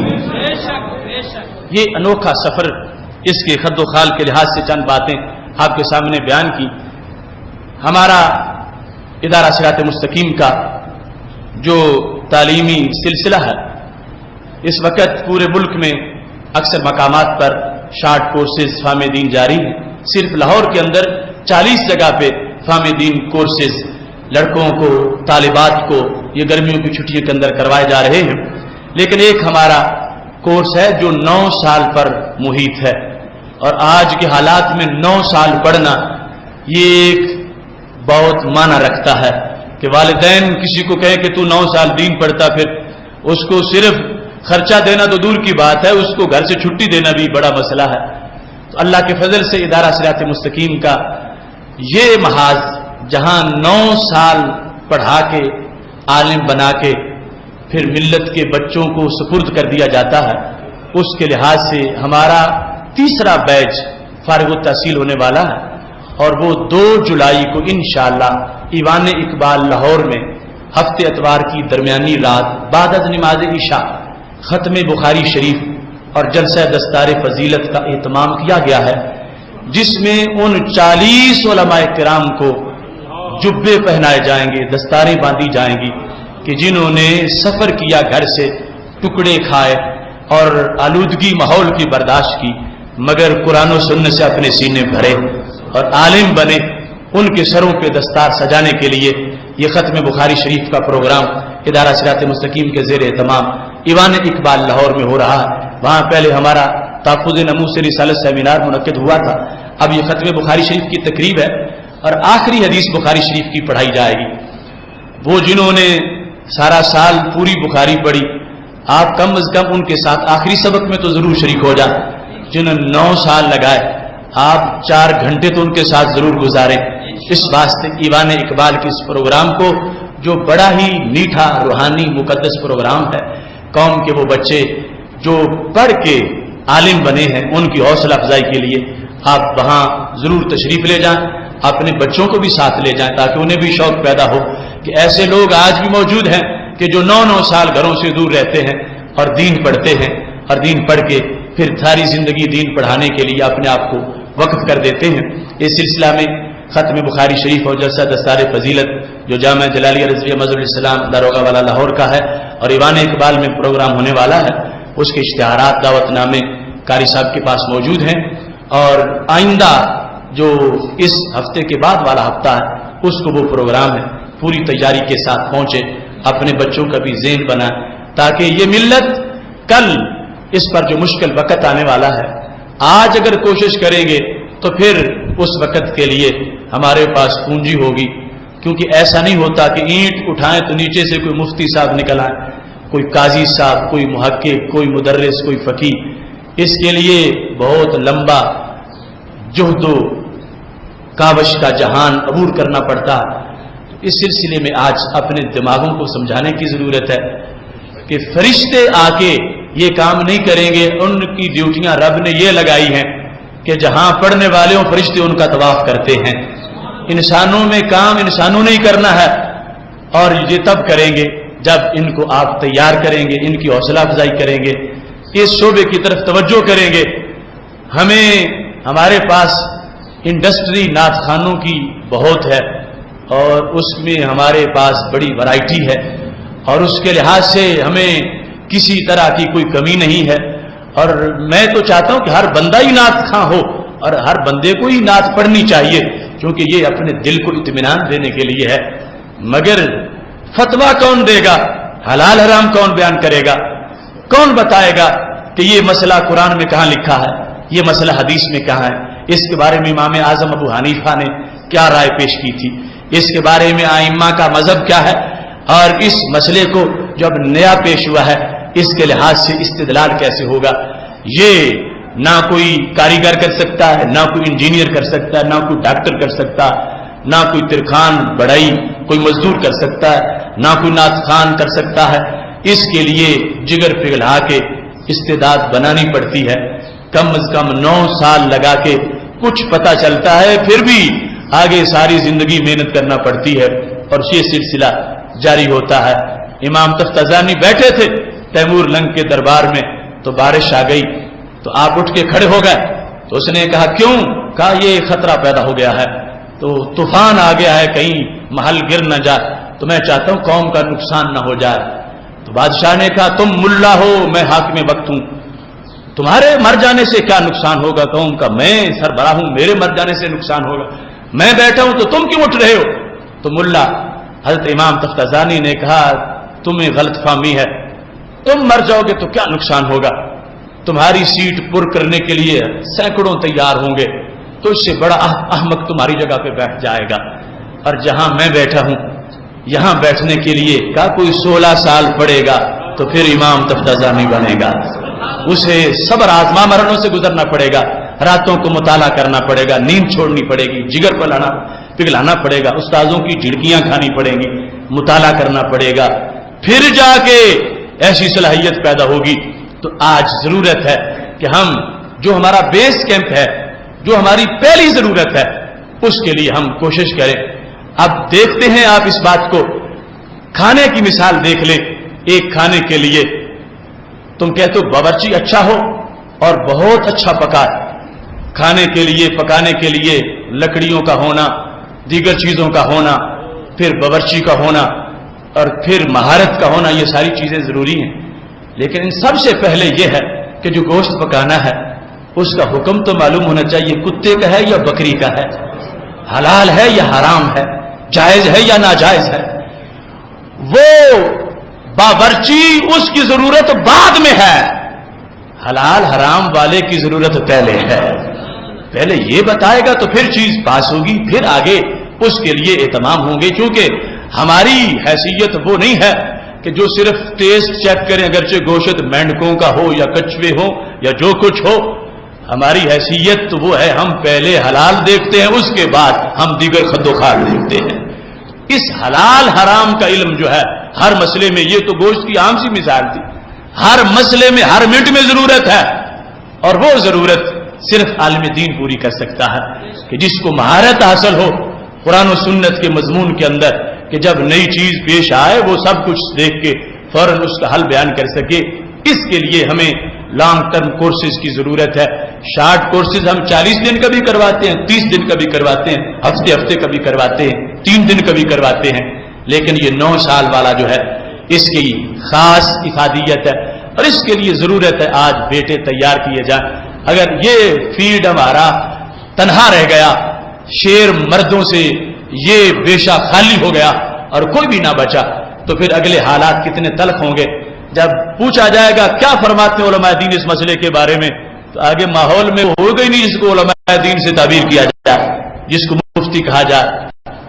یہ انوکھا سفر، اس کے خد و خال کے لحاظ سے چند باتیں آپ کے سامنے بیان کی۔ ہمارا ادارہ صراط مستقیم کا جو تعلیمی سلسلہ ہے، اس وقت پورے ملک میں اکثر مقامات پر شارٹ کورسز فہم دین جاری ہیں۔ صرف لاہور کے اندر 40 جگہ پہ فہم دین کورسز لڑکوں کو، طالبات کو یہ گرمیوں کی چھٹیوں کے اندر کروائے جا رہے ہیں، لیکن ایک ہمارا کورس ہے جو 9 سال پر محیط ہے، اور آج کے حالات میں 9 سال پڑھنا یہ ایک بہت معنی رکھتا ہے کہ والدین کسی کو کہیں کہ تو 9 سال دین پڑھتا، پھر اس کو صرف خرچہ دینا تو دور کی بات ہے، اس کو گھر سے چھٹی دینا بھی بڑا مسئلہ ہے۔ تو اللہ کے فضل سے ادارہ صراط مستقیم کا یہ محاذ جہاں 9 سال پڑھا کے عالم بنا کے پھر ملت کے بچوں کو سپرد کر دیا جاتا ہے، اس کے لحاظ سے ہمارا تیسرا بیچ فارغ التحصیل ہونے والا ہے، اور وہ 2 جولائی کو انشاءاللہ ایوان اقبال لاہور میں ہفتے اتوار کی درمیانی رات بعد از نماز عشاء ختم بخاری شریف اور جلسہ دستار فضیلت کا اہتمام کیا گیا ہے، جس میں ان 40 علماء کرام کو جبے پہنائے جائیں گے، دستاریں باندھی جائیں گی کہ جنہوں نے سفر کیا گھر سے، ٹکڑے کھائے، اور آلودگی ماحول کی برداشت کی، مگر قرآن و سنت سے اپنے سینے بھرے اور عالم بنے۔ ان کے سروں پہ دستار سجانے کے لیے یہ ختم بخاری شریف کا پروگرام ادارہ صراط مستقیم کے زیر اہتمام ایوان اقبال لاہور میں ہو رہا ہے۔ وہاں پہلے ہمارا تحفظ ناموس رسالت سیمینار منعقد ہوا تھا، اب یہ ختم بخاری شریف کی تقریب ہے اور آخری حدیث بخاری شریف کی پڑھائی جائے گی۔ وہ جنہوں نے سارا سال پوری بخاری پڑھی، آپ کم از کم ان کے ساتھ آخری سبق میں تو ضرور شریک ہو جائیں۔ جنہوں نے 9 سال لگائے، آپ 4 گھنٹے تو ان کے ساتھ ضرور گزاریں۔ اس واسطے ایوان اقبال کے اس پروگرام کو، جو بڑا ہی میٹھا روحانی مقدس پروگرام ہے، قوم کے وہ بچے جو پڑھ کے عالم بنے ہیں ان کی حوصلہ افزائی کے لیے آپ وہاں ضرور تشریف لے جائیں، اپنے بچوں کو بھی ساتھ لے جائیں تاکہ انہیں بھی شوق پیدا ہو کہ ایسے لوگ آج بھی موجود ہیں کہ جو 9 سال گھروں سے دور رہتے ہیں اور دین پڑھتے ہیں، اور دین پڑھ کے پھر ساری زندگی دین پڑھانے کے لیے اپنے آپ کو وقف کر دیتے ہیں۔ اس سلسلہ میں ختم بخاری شریف اور جلسہ دستار فضیلت جو جامعہ جلالیہ رضویہ مظہر الاسلام داروغہ والا لاہور کا ہے اور ایوان اقبال میں پروگرام ہونے والا ہے، اس کے اشتہارات دعوت نامے قاری صاحب کے پاس موجود ہیں، اور آئندہ جو اس ہفتے کے بعد والا ہفتہ ہے اس کو وہ پروگرام ہے پوری تیاری کے ساتھ پہنچے، اپنے بچوں کا بھی ذہن بنائیں تاکہ یہ ملت کل اس پر جو مشکل وقت آنے والا ہے، آج اگر کوشش کریں گے تو پھر اس وقت کے لیے ہمارے پاس پونجی ہوگی، کیونکہ ایسا نہیں ہوتا کہ اینٹ اٹھائیں تو نیچے سے کوئی مفتی صاحب نکل آئے، کوئی قاضی صاحب، کوئی محقق، کوئی مدرس، کوئی فقیہ۔ اس کے لیے بہت لمبا جہد و کاوش کا جہان عبور کرنا پڑتا ہے۔ اس سلسلے میں آج اپنے دماغوں کو سمجھانے کی ضرورت ہے کہ فرشتے آ کے یہ کام نہیں کریں گے، ان کی ڈیوٹیاں رب نے یہ لگائی ہیں کہ جہاں پڑھنے والے ہوں فرشتے ان کا طواف کرتے ہیں۔ انسانوں میں کام انسانوں نے ہی کرنا ہے، اور یہ تب کریں گے جب ان کو آپ تیار کریں گے، ان کی حوصلہ افزائی کریں گے، اس شعبے کی طرف توجہ کریں گے۔ ہمارے پاس انڈسٹری نعت خانوں کی بہت ہے اور اس میں ہمارے پاس بڑی ورائٹی ہے، اور اس کے لحاظ سے ہمیں کسی طرح کی کوئی کمی نہیں ہے، اور میں تو چاہتا ہوں کہ ہر بندہ ہی نعت خواں ہو اور ہر بندے کو ہی نعت پڑھنی چاہیے، کیونکہ یہ اپنے دل کو اطمینان دینے کے لیے ہے۔ مگر فتویٰ کون دے گا؟ حلال حرام کون بیان کرے گا؟ کون بتائے گا کہ یہ مسئلہ قرآن میں کہاں لکھا ہے، یہ مسئلہ حدیث میں کہاں ہے؟ اس کے بارے میں امام اعظم ابو حنیفہ نے کیا رائے پیش کی تھی، اس کے بارے میں ائمہ کا مذہب کیا ہے، اور اس مسئلے کو جو اب نیا پیش ہوا ہے اس کے لحاظ سے استدلال کیسے ہوگا؟ یہ نہ کوئی کاریگر کر سکتا ہے، نہ کوئی انجینئر کر سکتا ہے، نہ کوئی ڈاکٹر کر سکتا ہے، نہ کوئی ترخان بڑھائی کوئی مزدور کر سکتا ہے، نہ کوئی نعت خان کر سکتا ہے۔ اس کے لیے جگر پگھلا کے استعداد بنانی پڑتی ہے، کم از کم 9 سال لگا کے کچھ پتہ چلتا ہے، پھر بھی آگے ساری زندگی محنت کرنا پڑتی ہے، اور یہ سلسلہ جاری ہوتا ہے۔ امام تفتازانی بیٹھے تھے تیمور لنگ کے دربار میں، تو بارش آ گئی تو آپ اٹھ کے کھڑے ہو گئے، تو اس نے کہا کیوں؟ کہا یہ خطرہ پیدا ہو گیا ہے، تو طوفان آ گیا ہے، کہیں محل گر نہ جائے، تو میں چاہتا ہوں قوم کا نقصان نہ ہو جائے۔ تو بادشاہ نے کہا تم ملا ہو، میں حاکم وقت ہوں، تمہارے مر جانے سے کیا نقصان ہوگا قوم کا؟ میں سربراہ ہوں، میرے مر جانے سے نقصان ہوگا، میں بیٹھا ہوں تو تم کیوں اٹھ رہے ہو؟ تو ملا حضرت امام تفتازانی نے کہا تمہیں غلط فہمی ہے، تم مر جاؤ گے تو کیا نقصان ہوگا؟ تمہاری سیٹ پر کرنے کے لیے سینکڑوں تیار ہوں گے، تو اس سے بڑا احمق تمہاری جگہ پہ بیٹھ جائے گا، اور جہاں میں بیٹھا ہوں یہاں بیٹھنے کے لیے کا کوئی 16 سال پڑے گا تو پھر امام تفتازانی بنے گا، اسے صبر آزما مرنوں سے گزرنا پڑے گا، راتوں کو مطالعہ کرنا پڑے گا، نیند چھوڑنی پڑے گی، جگر پگھلانا پڑے گا، استاذوں کی جھڑکیاں کھانی پڑیں گی، مطالعہ کرنا پڑے گا، پھر جا کے ایسی صلاحیت پیدا ہوگی۔ تو آج ضرورت ہے کہ ہم جو ہمارا بیس کیمپ ہے، جو ہماری پہلی ضرورت ہے، اس کے لیے ہم کوشش کریں۔ اب دیکھتے ہیں آپ اس بات کو، کھانے کی مثال دیکھ لیں۔ ایک کھانے کے لیے تم کہتے ہو باورچی اچھا ہو اور بہت اچھا پکائے، کھانے کے لیے پکانے کے لیے لکڑیوں کا ہونا، دیگر چیزوں کا ہونا، پھر باورچی کا ہونا، اور پھر مہارت کا ہونا، یہ ساری چیزیں ضروری ہیں۔ لیکن ان سب سے پہلے یہ ہے کہ جو گوشت پکانا ہے اس کا حکم تو معلوم ہونا چاہیے کتے کا ہے یا بکری کا ہے، حلال ہے یا حرام ہے، جائز ہے یا ناجائز ہے۔ وہ باورچی اس کی ضرورت بعد میں ہے، حلال حرام والے کی ضرورت پہلے ہے۔ پہلے یہ بتائے گا تو پھر چیز پاس ہوگی، پھر آگے اس کے لیے اہتمام ہوں گے، کیونکہ ہماری حیثیت وہ نہیں ہے کہ جو صرف ٹیسٹ چیک کریں، اگرچہ گوشت مینڈکوں کا ہو یا کچھوے ہو یا جو کچھ ہو، ہماری حیثیت تو وہ ہے ہم پہلے حلال دیکھتے ہیں، اس کے بعد ہم دیگر خد و خال دیکھتے ہیں۔ اس حلال حرام کا علم جو ہے ہر مسئلے میں، یہ تو گوشت کی عام سی مثال تھی، ہر مسئلے میں ہر منٹ میں ضرورت ہے، اور وہ ضرورت صرف عالم دین پوری کر سکتا ہے کہ جس کو مہارت حاصل ہو قرآن و سنت کے مضمون کے اندر، کہ جب نئی چیز پیش آئے وہ سب کچھ دیکھ کے فوراً اس کا حل بیان کر سکے۔ اس کے لیے ہمیں لانگ ٹرم کورسز کی ضرورت ہے۔ شارٹ کورسز ہم 40 دن کا بھی کرواتے ہیں، 30 دن کا بھی کرواتے ہیں، ہفتے کا بھی کرواتے ہیں، 3 دن کا بھی کرواتے ہیں، لیکن یہ 9 سال والا جو ہے اس کی خاص افادیت ہے، اور اس کے لیے ضرورت ہے آج بیٹے تیار کیے جائیں۔ اگر یہ فیلڈ ہمارا تنہا رہ گیا، شیر مردوں سے یہ بیشا خالی ہو گیا اور کوئی بھی نہ بچا، تو پھر اگلے حالات کتنے تلخ ہوں گے۔ جب پوچھا جائے گا کیا فرماتے ہیں علماء دین اس مسئلے کے بارے میں، تو آگے ماحول میں ہوگا ہی نہیں جس کو علماء دین سے تعبیر کیا جائے، جس کو مفتی کہا جائے۔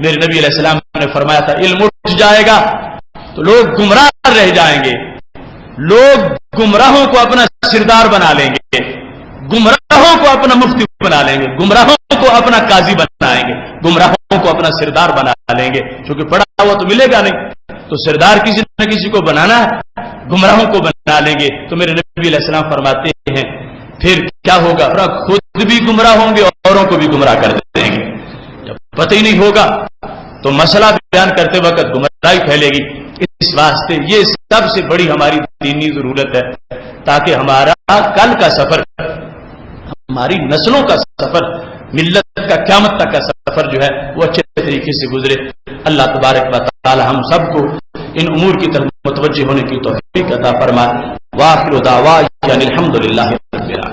میرے نبی علیہ السلام نے فرمایا تھا علم اٹھ جائے گا تو لوگ گمراہ رہ جائیں گے، لوگ گمراہوں کو اپنا سردار بنا لیں گے، گمراہوں کو اپنا مفتی بنا لیں گے، گمراہوں کو اپنا قاضی بنائیں گے، گمراہوں کو اپنا سردار بنا لیں گے، کیونکہ پڑھا ہوا تو ملے گا نہیں، تو سردار کسی نہ کسی کو بنانا ہے، گمراہوں کو بنا لیں گے۔ تو میرے نبی علیہ السلام فرماتے ہیں پھر کیا ہوگا، خود بھی گمراہ ہوں گے، اوروں کو بھی گمراہ کر دیں گے۔ جب پتہ ہی نہیں ہوگا تو مسئلہ بیان کرتے وقت گمراہی پھیلے گی۔ اس واسطے یہ سب سے بڑی ہماری دینی ضرورت ہے، تاکہ ہمارا کل کا سفر، ہماری نسلوں کا سفر، ملت کا قیامت تک کا سفر جو ہے وہ اچھے طریقے سے گزرے۔ اللہ تبارک و تعالی ہم سب کو ان امور کی طرف متوجہ ہونے کی توفیق عطا فرمائے۔ وآخر دعوانا الحمدللہ رب العالمین۔